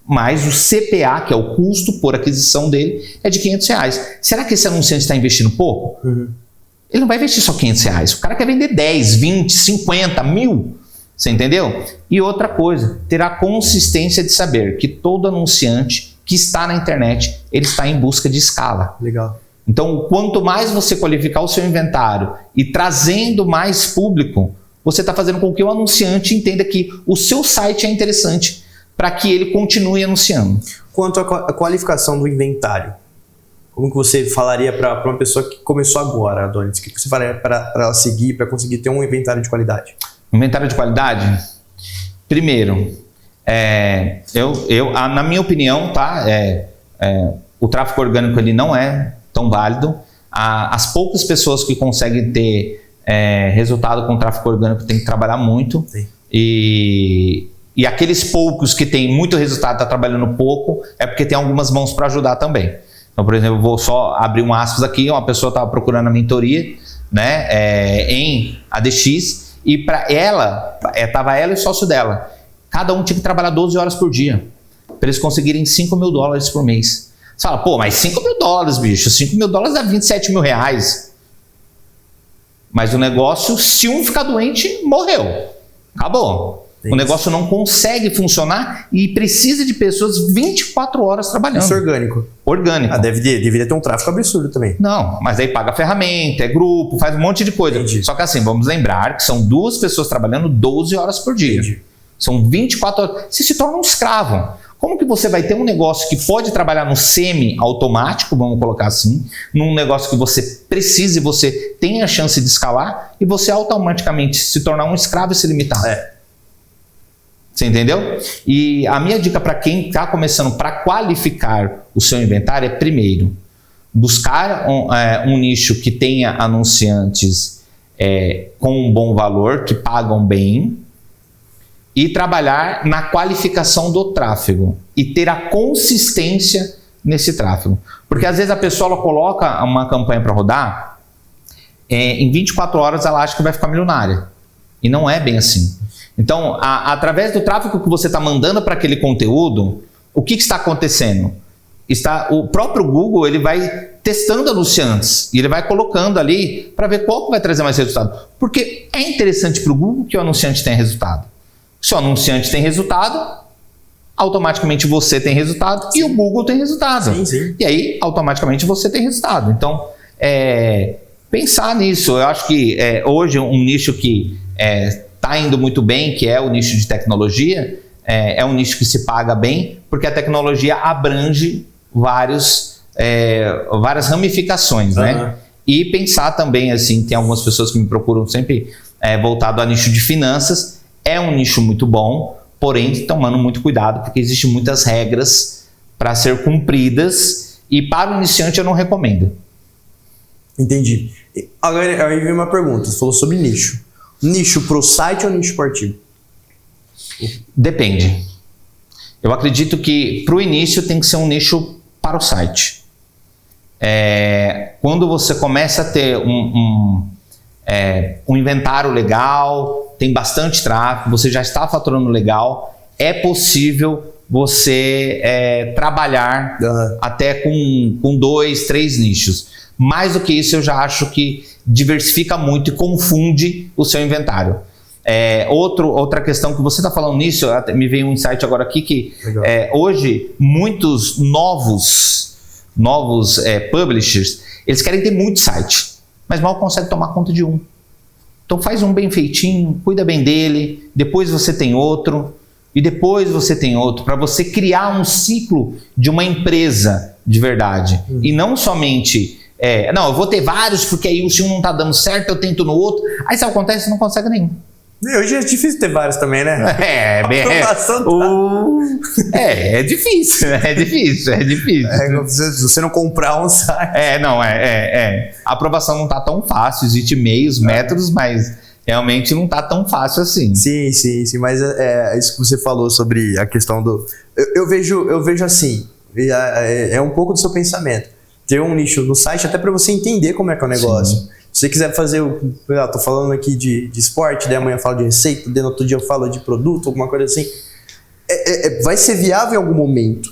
Mas o CPA, que é o custo por aquisição dele, é de R$500. Será que esse anunciante está investindo pouco? Ele não vai investir só R$500. O cara quer vender 10, 20, 50, 1.000. Você entendeu? E outra coisa, ter a consistência de saber que todo anunciante que está na internet, ele está em busca de escala. Legal. Então, quanto mais você qualificar o seu inventário e trazendo mais público, você está fazendo com que o anunciante entenda que o seu site é interessante para que ele continue anunciando. Quanto à qualificação do inventário, como que você falaria para uma pessoa que começou agora, Adonis? O que você falaria para ela seguir, para conseguir ter um inventário de qualidade? Inventário de qualidade? Primeiro, na minha opinião, tá? O tráfego orgânico ele não é tão válido. As poucas pessoas que conseguem ter resultado com tráfego orgânico têm que trabalhar muito. Sim. E aqueles poucos que têm muito resultado, está trabalhando pouco, é porque tem algumas mãos para ajudar também. Então, por exemplo, eu vou só abrir um aspas aqui, uma pessoa estava procurando a mentoria, né, em ADX, e para ela, estava ela e o sócio dela. Cada um tinha que trabalhar 12 horas por dia, para eles conseguirem $5.000 por mês. Você fala, pô, mas $5.000, bicho, $5.000 dá R$27.000. Mas o negócio, se um ficar doente, morreu. Acabou. O negócio não consegue funcionar e precisa de pessoas 24 horas trabalhando. Isso é orgânico. Orgânico. Deveria ter um tráfego absurdo também. Não, mas aí paga ferramenta, é grupo, faz um monte de coisa. Entendi. Só que assim, vamos lembrar que são 2 pessoas trabalhando 12 horas por dia. Entendi. São 24 horas. Você se torna um escravo. Como que você vai ter um negócio que pode trabalhar no semi-automático, vamos colocar assim, num negócio que você precisa e você tem a chance de escalar, e você automaticamente se tornar um escravo e se limitar? Você entendeu? E a minha dica para quem está começando para qualificar o seu inventário é, primeiro, buscar um nicho que tenha anunciantes com um bom valor, que pagam bem, e trabalhar na qualificação do tráfego e ter a consistência nesse tráfego. Porque às vezes a pessoa ela coloca uma campanha para rodar, em 24 horas ela acha que vai ficar milionária. E não é bem assim. Então, através do tráfego que você está mandando para aquele conteúdo, o que está acontecendo? O próprio Google ele vai testando anunciantes e ele vai colocando ali para ver qual que vai trazer mais resultado. Porque é interessante para o Google que o anunciante tenha resultado. Se o anunciante tem resultado, automaticamente você tem resultado e o Google tem resultado. Sim, sim. E aí, automaticamente você tem resultado. Então, pensar nisso. Eu acho que hoje um nicho que está indo muito bem, que é o nicho de tecnologia, é um nicho que se paga bem, porque a tecnologia abrange várias ramificações, né? E pensar também, assim, tem algumas pessoas que me procuram sempre voltado a nicho de finanças. É um nicho muito bom, porém tomando muito cuidado, porque existem muitas regras para ser cumpridas e para o iniciante eu não recomendo. Entendi. Agora aí vem uma pergunta, você falou sobre nicho. Nicho para o site ou nicho para o artigo? Depende. Eu acredito que para o início tem que ser um nicho para o site. Quando você começa a ter um inventário legal, tem bastante tráfego, você já está faturando legal, é possível você trabalhar até com 2, 3 nichos. Mais do que isso, eu já acho que diversifica muito e confunde o seu inventário. Outra questão que você está falando nisso, me veio um insight agora aqui que hoje muitos novos publishers, eles querem ter muito site, mas mal conseguem tomar conta de um. Então faz um bem feitinho, cuida bem dele, depois você tem outro, e depois você tem outro, para você criar um ciclo de uma empresa de verdade. E não somente, não, eu vou ter vários, porque aí se um não está dando certo, eu tento no outro. Aí sabe o que acontece? Você não consegue nenhum. Hoje é difícil ter vários também, né? É difícil. Se você não comprar um site. A aprovação não está tão fácil, existe meios, métodos, mas realmente não está tão fácil assim. Sim, mas isso que você falou sobre a questão do... Eu vejo assim, é um pouco do seu pensamento. Ter um nicho no site até para você entender como é que é o negócio. Sim. Se você quiser fazer, tô falando aqui de esporte, daí amanhã eu falo de receita, daí no outro dia eu falo de produto, alguma coisa assim. Vai ser viável em algum momento.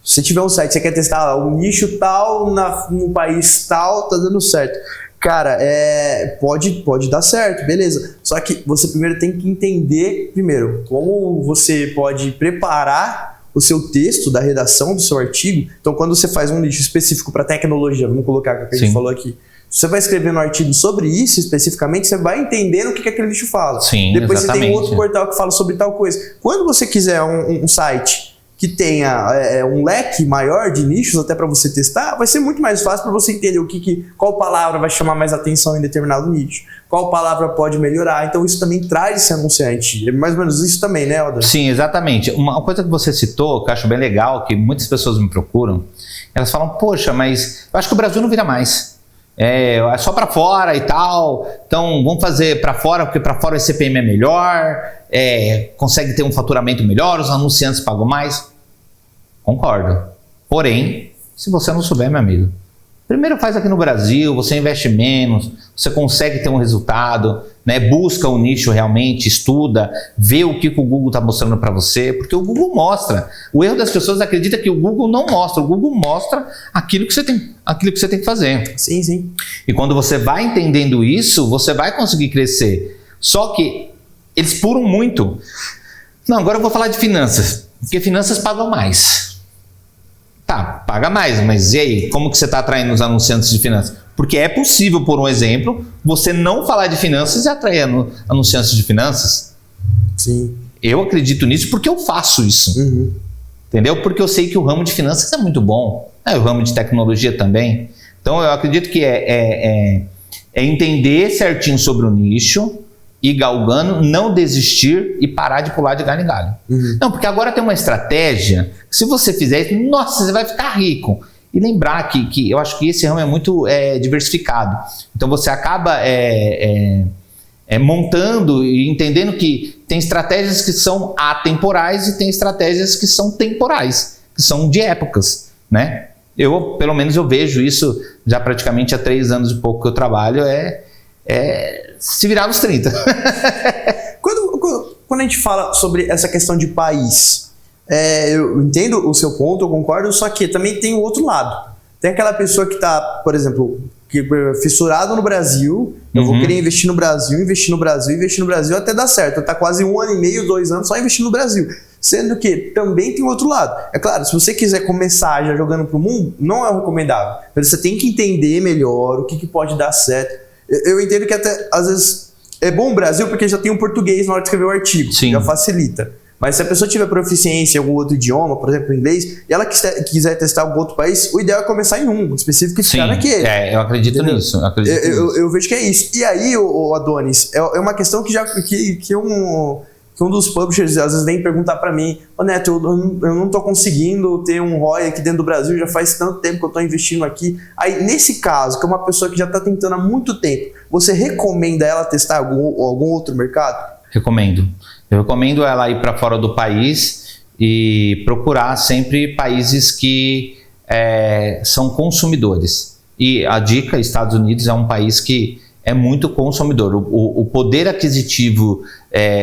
Se você tiver um site, você quer testar um nicho tal, no país tal, tá dando certo. Cara, pode dar certo, beleza. Só que você primeiro tem que entender, como você pode preparar o seu texto da redação do seu artigo. Então, quando você faz um nicho específico para tecnologia, vamos colocar o que a gente falou aqui, você vai escrever no artigo sobre isso especificamente, você vai entendendo o que aquele nicho fala. Sim, depois exatamente. Você tem outro portal que fala sobre tal coisa. Quando você quiser um site que tenha um leque maior de nichos até para você testar, vai ser muito mais fácil para você entender qual palavra vai chamar mais atenção em determinado nicho, qual palavra pode melhorar. Então isso também traz esse anunciante. É mais ou menos isso também, né, Alder? Sim, exatamente. Uma coisa que você citou, que eu acho bem legal, que muitas pessoas me procuram, elas falam, poxa, mas eu acho que o Brasil não vira mais. É só para fora e tal, então vamos fazer para fora, porque para fora o CPM é melhor, consegue ter um faturamento melhor, os anunciantes pagam mais. Concordo. Porém, se você não souber, meu amigo, Primeiro faz aqui no Brasil, você investe menos, você consegue ter um resultado, né? Busca o nicho realmente, estuda, vê o que o Google está mostrando para você, porque o Google mostra. O erro das pessoas acredita que o Google não mostra, o Google mostra aquilo que você tem que fazer. Sim, sim. E quando você vai entendendo isso, você vai conseguir crescer. Só que eles puram muito. Não, agora eu vou falar de finanças, porque finanças pagam mais. Tá, paga mais, mas e aí? Como que você está atraindo os anunciantes de finanças? Porque é possível, por um exemplo, você não falar de finanças e atrair anunciantes de finanças. Sim. Eu acredito nisso porque eu faço isso. Uhum. Entendeu? Porque eu sei que o ramo de finanças é muito bom. O ramo de tecnologia também. Então eu acredito que é entender certinho sobre o nicho, ir galgando, não desistir e parar de pular de galho em galho. Uhum. Não, porque agora tem uma estratégia que se você fizer isso, nossa, você vai ficar rico. E lembrar que eu acho que esse ramo é muito diversificado. Então você acaba montando e entendendo que tem estratégias que são atemporais e tem estratégias que são temporais, que são de épocas, né? Pelo menos eu vejo isso já praticamente há 3 anos e pouco que eu trabalho, se virar nos 30. Quando a gente fala sobre essa questão de país, eu entendo o seu ponto, eu concordo, só que também tem o outro lado. Tem aquela pessoa que está, por exemplo, fissurado no Brasil, eu vou querer investir no Brasil até dar certo. Tá quase 1 ano e meio, 2 anos só investindo no Brasil. Sendo que também tem outro lado. É claro, se você quiser começar já jogando pro mundo, não é recomendável. Mas você tem que entender melhor o que pode dar certo. Eu entendo que até, às vezes, é bom o Brasil porque já tem um português na hora de escrever o artigo. Sim. Já facilita. Mas se a pessoa tiver proficiência em algum outro idioma, por exemplo, inglês, e ela quiser testar algum outro país, o ideal é começar em um específico e ficar naquele. Eu acredito nisso. Eu vejo que é isso. E aí, o Adonis, é uma questão que um dos publishers às vezes vem perguntar para mim: ô Neto, eu não tô conseguindo ter um ROI aqui dentro do Brasil, já faz tanto tempo que eu tô investindo aqui. Aí, nesse caso, que é uma pessoa que já tá tentando há muito tempo, você recomenda ela testar algum outro mercado? Recomendo. Eu recomendo ela ir para fora do país e procurar sempre países que são consumidores. E a dica, Estados Unidos é um país que é muito consumidor. O poder aquisitivo,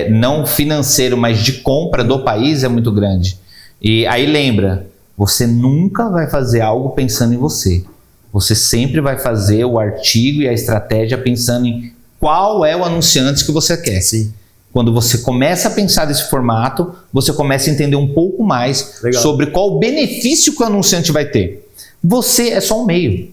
não financeiro, mas de compra do país é muito grande. E aí lembra, você nunca vai fazer algo pensando em você. Você sempre vai fazer o artigo e a estratégia pensando em qual é o anunciante que você quer. Sim. Quando você começa a pensar desse formato, você começa a entender um pouco mais sobre qual o benefício que o anunciante vai ter. Você é só um meio.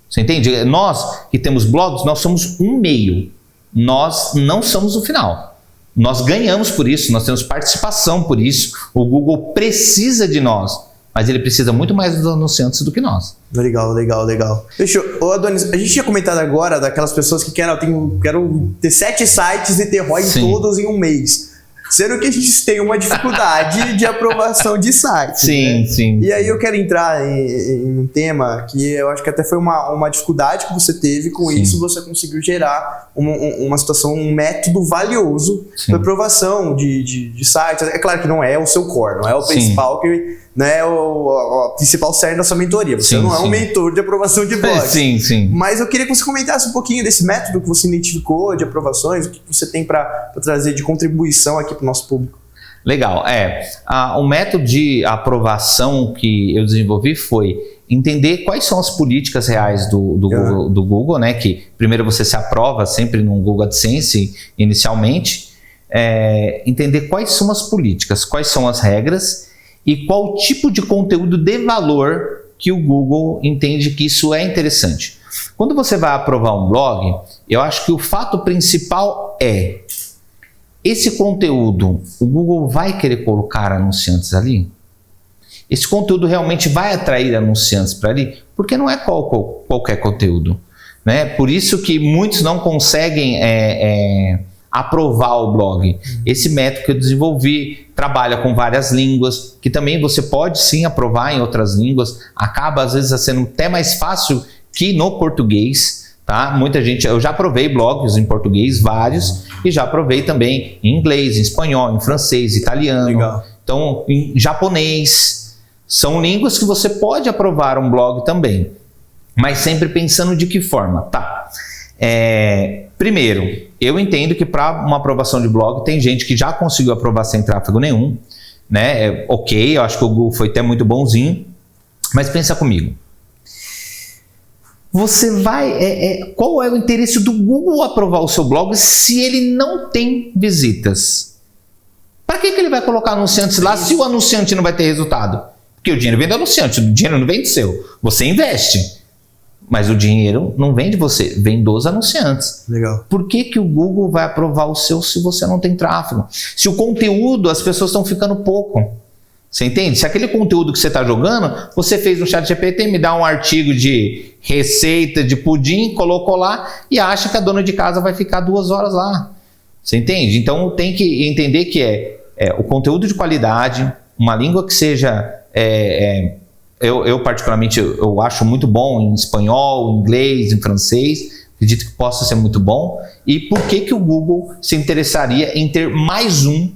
Você entende? Nós que temos blogs, nós somos um meio. Nós não somos o final. Nós ganhamos por isso, nós temos participação por isso. O Google precisa de nós, mas ele precisa muito mais dos anunciantes do que nós. Legal. Ô Adonis, a gente tinha comentado agora daquelas pessoas que quero ter 7 sites e ter ROI todos em um mês. Sendo que a gente tem uma dificuldade de aprovação de sites. Sim. E aí eu quero entrar em um tema que eu acho que até foi uma dificuldade que você teve com isso, você conseguiu gerar uma situação, um método valioso para aprovação de sites. É claro que não é o seu core, não é o principal que... Não é o principal cerne da sua mentoria. Você não é um mentor de aprovação de blogs. Sim. Mas eu queria que você comentasse um pouquinho desse método que você identificou de aprovações, o que você tem para trazer de contribuição aqui para o nosso público. Legal. O método de aprovação que eu desenvolvi foi entender quais são as políticas reais do Google, né? Que primeiro você se aprova sempre no Google AdSense inicialmente. Entender quais são as políticas, quais são as regras e qual tipo de conteúdo de valor que o Google entende que isso é interessante. Quando você vai aprovar um blog, eu acho que o fato principal é: esse conteúdo, o Google vai querer colocar anunciantes ali? Esse conteúdo realmente vai atrair anunciantes para ali? Porque não é qualquer conteúdo, né? Por isso que muitos não conseguem aprovar o blog. Esse método que eu desenvolvi trabalha com várias línguas, que também você pode sim aprovar em outras línguas, acaba às vezes sendo até mais fácil que no português, tá? Muita gente, eu já aprovei blogs em português, vários, e já aprovei também em inglês, em espanhol, em francês, italiano. Legal. Então, em japonês, são línguas que você pode aprovar um blog também. mas sempre pensando de que forma? Tá. Primeiro, eu entendo que para uma aprovação de blog tem gente que já conseguiu aprovar sem tráfego nenhum, né? Ok, eu acho que o Google foi até muito bonzinho, mas pensa comigo. Você vai... qual é o interesse do Google aprovar o seu blog se ele não tem visitas? Para que ele vai colocar anunciantes lá se o anunciante não vai ter resultado? Porque o dinheiro vem do anunciante, o dinheiro não vem do seu. Você investe, mas o dinheiro não vem de você, vem dos anunciantes. Legal. Por que o Google vai aprovar o seu se você não tem tráfego? Se o conteúdo, as pessoas estão ficando pouco. Você entende? Se aquele conteúdo que você está jogando, você fez no ChatGPT, me dá um artigo de receita de pudim, colocou lá e acha que a dona de casa vai ficar 2 horas lá. Você entende? Então tem que entender que o conteúdo de qualidade, uma língua que seja... eu particularmente eu acho muito bom em espanhol, em inglês, em francês, acredito que possa ser muito bom. E por que o Google se interessaria em ter mais um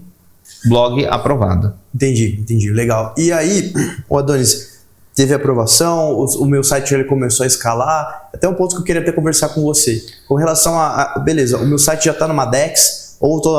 blog aprovado? Entendi, legal. E aí, o Adonis, teve aprovação, o meu site ele começou a escalar, até um ponto que eu queria até conversar com você, com relação beleza, o meu site já está numa Dex, ou estou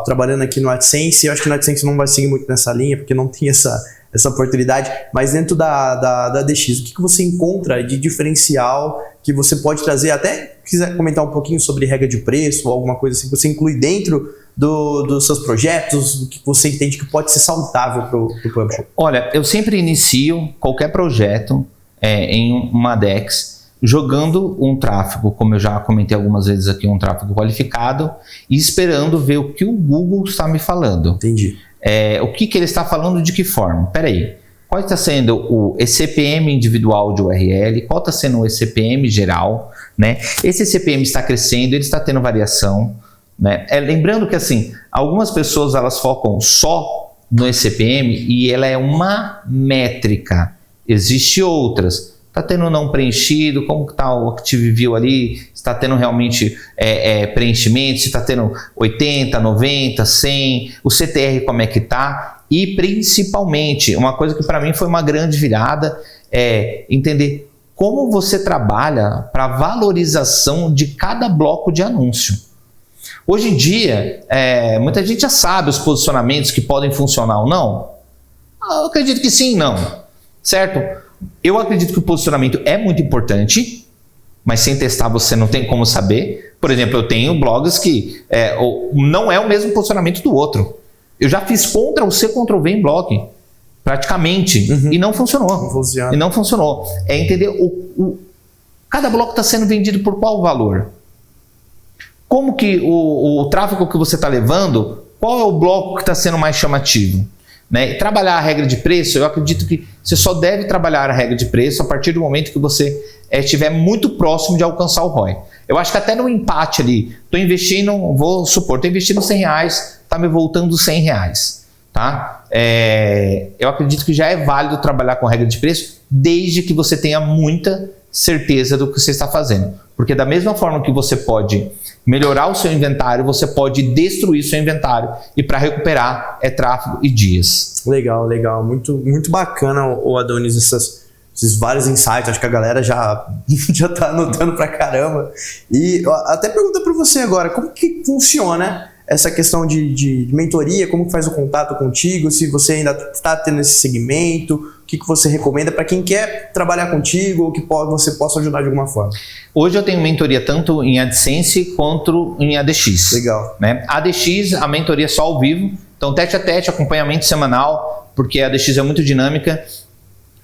trabalhando aqui no AdSense, eu acho que no AdSense não vai seguir muito nessa linha, porque não tem essa oportunidade, mas dentro da DX, o que você encontra de diferencial que você pode trazer, até quiser comentar um pouquinho sobre regra de preço ou alguma coisa assim que você inclui dentro dos seus projetos, do que você entende que pode ser saudável para o publisher? Olha, eu sempre inicio qualquer projeto em uma DEX jogando um tráfego, como eu já comentei algumas vezes aqui, um tráfego qualificado, e esperando ver o que o Google está me falando. Entendi. O que ele está falando, de que forma? Peraí, qual está sendo o ECPM individual de URL, qual está sendo o ECPM geral, né? Esse ECPM está crescendo, ele está tendo variação, né? Lembrando que assim, algumas pessoas elas focam só no ECPM e ela é uma métrica, existe outras. Está tendo não preenchido, como está o Active View ali, está tendo realmente preenchimento, se está tendo 80, 90, 100, o CTR como é que está, e principalmente, uma coisa que para mim foi uma grande virada, é entender como você trabalha para a valorização de cada bloco de anúncio. Hoje em dia, muita gente já sabe os posicionamentos que podem funcionar ou não. Eu acredito que sim e não, certo? Eu acredito que o posicionamento é muito importante, mas sem testar você não tem como saber. Por exemplo, eu tenho blogs que não é o mesmo posicionamento do outro. Eu já fiz Ctrl+C, Ctrl+V em blog, praticamente, e não funcionou. E não funcionou. É entender cada bloco está sendo vendido por qual valor? Como que o tráfego que você está levando, qual é o bloco que está sendo mais chamativo? Né? Trabalhar a regra de preço, eu acredito que você só deve trabalhar a regra de preço a partir do momento que você estiver muito próximo de alcançar o ROI. Eu acho que até no empate ali, estou investindo, vou supor, estou investindo R$100, está me voltando R$100. Tá? Eu acredito que já é válido trabalhar com a regra de preço, desde que você tenha muita certeza do que você está fazendo. Porque da mesma forma que você pode melhorar o seu inventário, você pode destruir o seu inventário. E para recuperar é tráfego e dias. Legal. Muito, muito bacana, o Adonis, esses vários insights. Acho que a galera já está anotando pra caramba. E até pergunta para você agora, como que funciona essa questão de mentoria? Como que faz o contato contigo? Se você ainda está tendo esse segmento, o que você recomenda para quem quer trabalhar contigo ou que você possa ajudar de alguma forma? Hoje eu tenho mentoria tanto em AdSense quanto em ADX. Legal. Né? ADX, a mentoria é só ao vivo, então tete a tete, acompanhamento semanal, porque a ADX é muito dinâmica.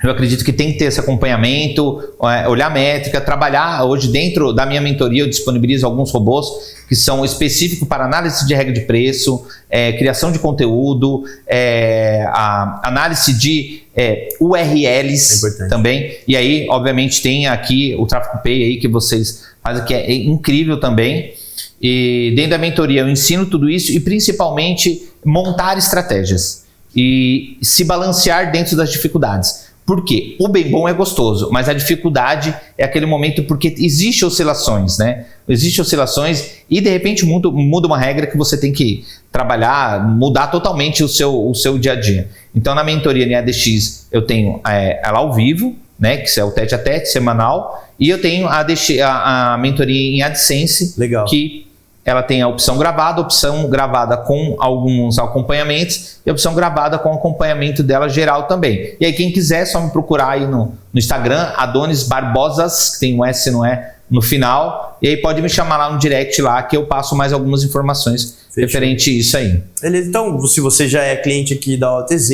Eu acredito que tem que ter esse acompanhamento, olhar a métrica, trabalhar. Hoje dentro da minha mentoria eu disponibilizo alguns robôs que são específicos para análise de regra de preço, criação de conteúdo, a análise de URLs também. E aí, obviamente, tem aqui o Tráfego Pay aí que vocês fazem, que é incrível também. E dentro da mentoria eu ensino tudo isso e principalmente montar estratégias e se balancear dentro das dificuldades. Por quê? O bem bom é gostoso, mas a dificuldade é aquele momento porque existem oscilações, né? Existem oscilações e de repente muda uma regra que você tem que trabalhar, mudar totalmente o seu dia a dia. Então na mentoria em ADX eu tenho ela ao vivo, né, que é o tete a tete semanal, e eu tenho a mentoria em AdSense, Legal. Que ela tem a opção gravada com alguns acompanhamentos e a opção gravada com acompanhamento dela geral também. E aí quem quiser, é só me procurar aí no Instagram, Adonis Barbosas, que tem um S no E no final, e aí pode me chamar lá no direct lá, que eu passo mais algumas informações referente a isso aí. Beleza, então se você já é cliente aqui da OTZ,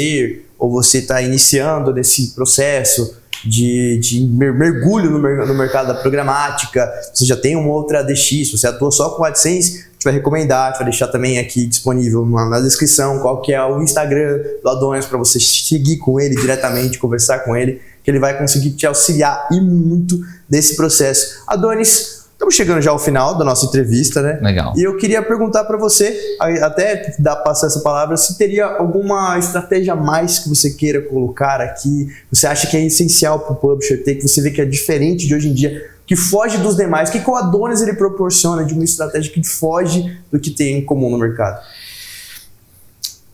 ou você está iniciando nesse processo de mergulho no mercado da programática, você já tem uma outra ADX, você atua só com AdSense, a gente vai recomendar, a gente vai deixar também aqui disponível na descrição qual que é o Instagram do Adonis para você seguir com ele diretamente, conversar com ele, que ele vai conseguir te auxiliar e muito nesse processo. Adonis, estamos chegando já ao final da nossa entrevista, né? Legal. E eu queria perguntar para você, até passar essa palavra, se teria alguma estratégia a mais que você queira colocar aqui, você acha que é essencial para o publisher ter, que você vê que é diferente de hoje em dia, que foge dos demais, que o Adonis ele proporciona de uma estratégia que foge do que tem em comum no mercado?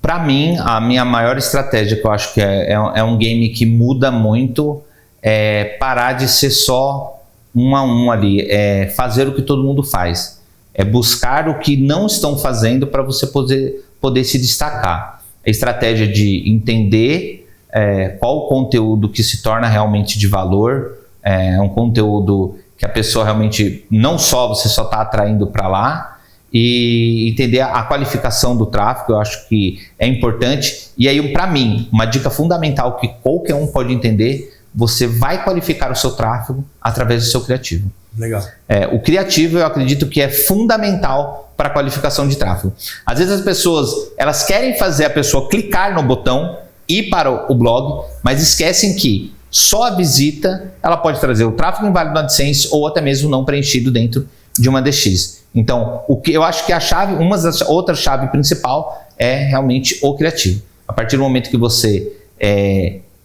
Para mim, a minha maior estratégia, que eu acho que é um game que muda muito, é parar de ser só um a um ali, é fazer o que todo mundo faz, é buscar o que não estão fazendo para você poder se destacar. A estratégia de entender qual o conteúdo que se torna realmente de valor, um conteúdo que a pessoa realmente não só você só está atraindo para lá, e entender a qualificação do tráfego, eu acho que é importante. E aí, para mim, uma dica fundamental que qualquer um pode entender: você vai qualificar o seu tráfego através do seu criativo. Legal. O criativo, eu acredito que é fundamental para a qualificação de tráfego. Às vezes as pessoas, elas querem fazer a pessoa clicar no botão, ir para o blog, mas esquecem que só a visita, ela pode trazer o tráfego inválido no AdSense ou até mesmo não preenchido dentro de uma DX. Então, o que eu acho que outra chave principal é realmente o criativo. A partir do momento que você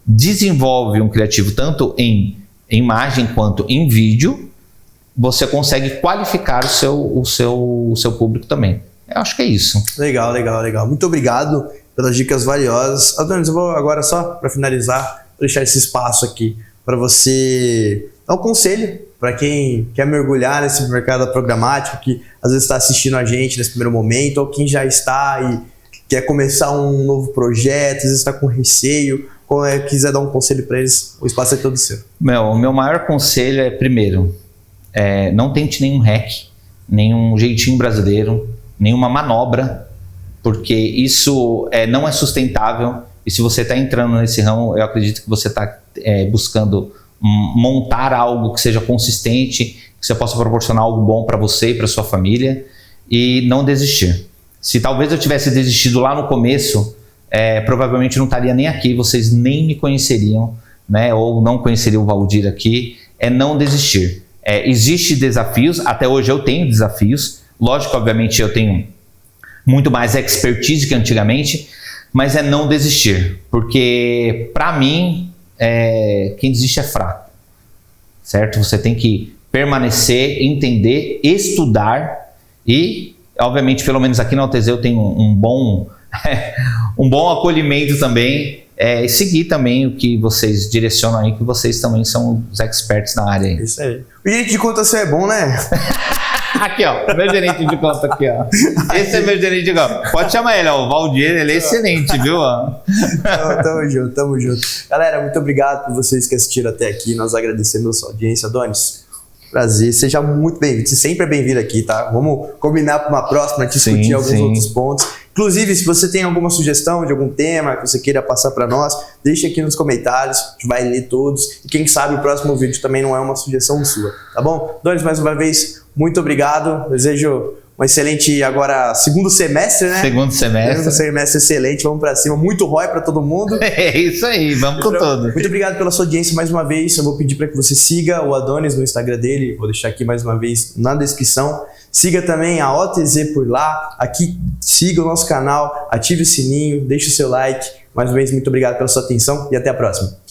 desenvolve um criativo tanto em imagem quanto em vídeo, você consegue qualificar o seu público também. Eu acho que é isso. Legal, legal, legal. Muito obrigado pelas dicas valiosas. Adonis, eu vou agora, só para finalizar, deixar esse espaço aqui para você dar um conselho para quem quer mergulhar nesse mercado programático, que às vezes está assistindo a gente nesse primeiro momento, ou quem já está e quer começar um novo projeto, às vezes está com receio, quiser dar um conselho para eles, o espaço é todo seu. O meu maior conselho é, primeiro, não tente nenhum hack, nenhum jeitinho brasileiro, nenhuma manobra, porque isso não é sustentável. E se você está entrando nesse ramo, eu acredito que você está buscando montar algo que seja consistente, que você possa proporcionar algo bom para você e para sua família, e não desistir. Se talvez eu tivesse desistido lá no começo, provavelmente não estaria nem aqui, vocês nem me conheceriam, né? Ou não conheceriam o Valdir aqui. Não desistir. Existem desafios, até hoje eu tenho desafios, lógico, obviamente eu tenho muito mais expertise que antigamente, mas não desistir, porque para mim quem desiste é fraco, certo? Você tem que permanecer, entender, estudar e, obviamente, pelo menos aqui na OTZ eu tenho um bom acolhimento também, e seguir também o que vocês direcionam aí, que vocês também são os experts na área aí. Isso aí. O gerente de conta é bom, né? Aqui, ó, meu gerente de conta aqui, ó. Esse é meu gerente de conta. Pode chamar ele, ó, o Valdir, ele é excelente, viu? Tamo junto. Galera, muito obrigado por vocês que assistiram até aqui. Nós agradecemos a sua audiência. Adonis, prazer, seja muito bem-vindo. Você sempre é bem-vindo aqui, tá? Vamos combinar para uma próxima, discutir alguns outros pontos. Inclusive, se você tem alguma sugestão de algum tema que você queira passar para nós, deixe aqui nos comentários, a gente vai ler todos. E quem sabe o próximo vídeo também não é uma sugestão sua, tá bom? Adonis, mais uma vez, muito obrigado. Desejo um excelente, agora, segundo semestre, né? Segundo semestre excelente, vamos para cima. Muito ROI para todo mundo. É isso aí, vamos com tudo. Muito obrigado pela sua audiência mais uma vez. Eu vou pedir para que você siga o Adonis no Instagram dele, vou deixar aqui mais uma vez na descrição. Siga também a OTZ por lá, aqui siga o nosso canal, ative o sininho, deixe o seu like. Mais uma vez, muito obrigado pela sua atenção e até a próxima.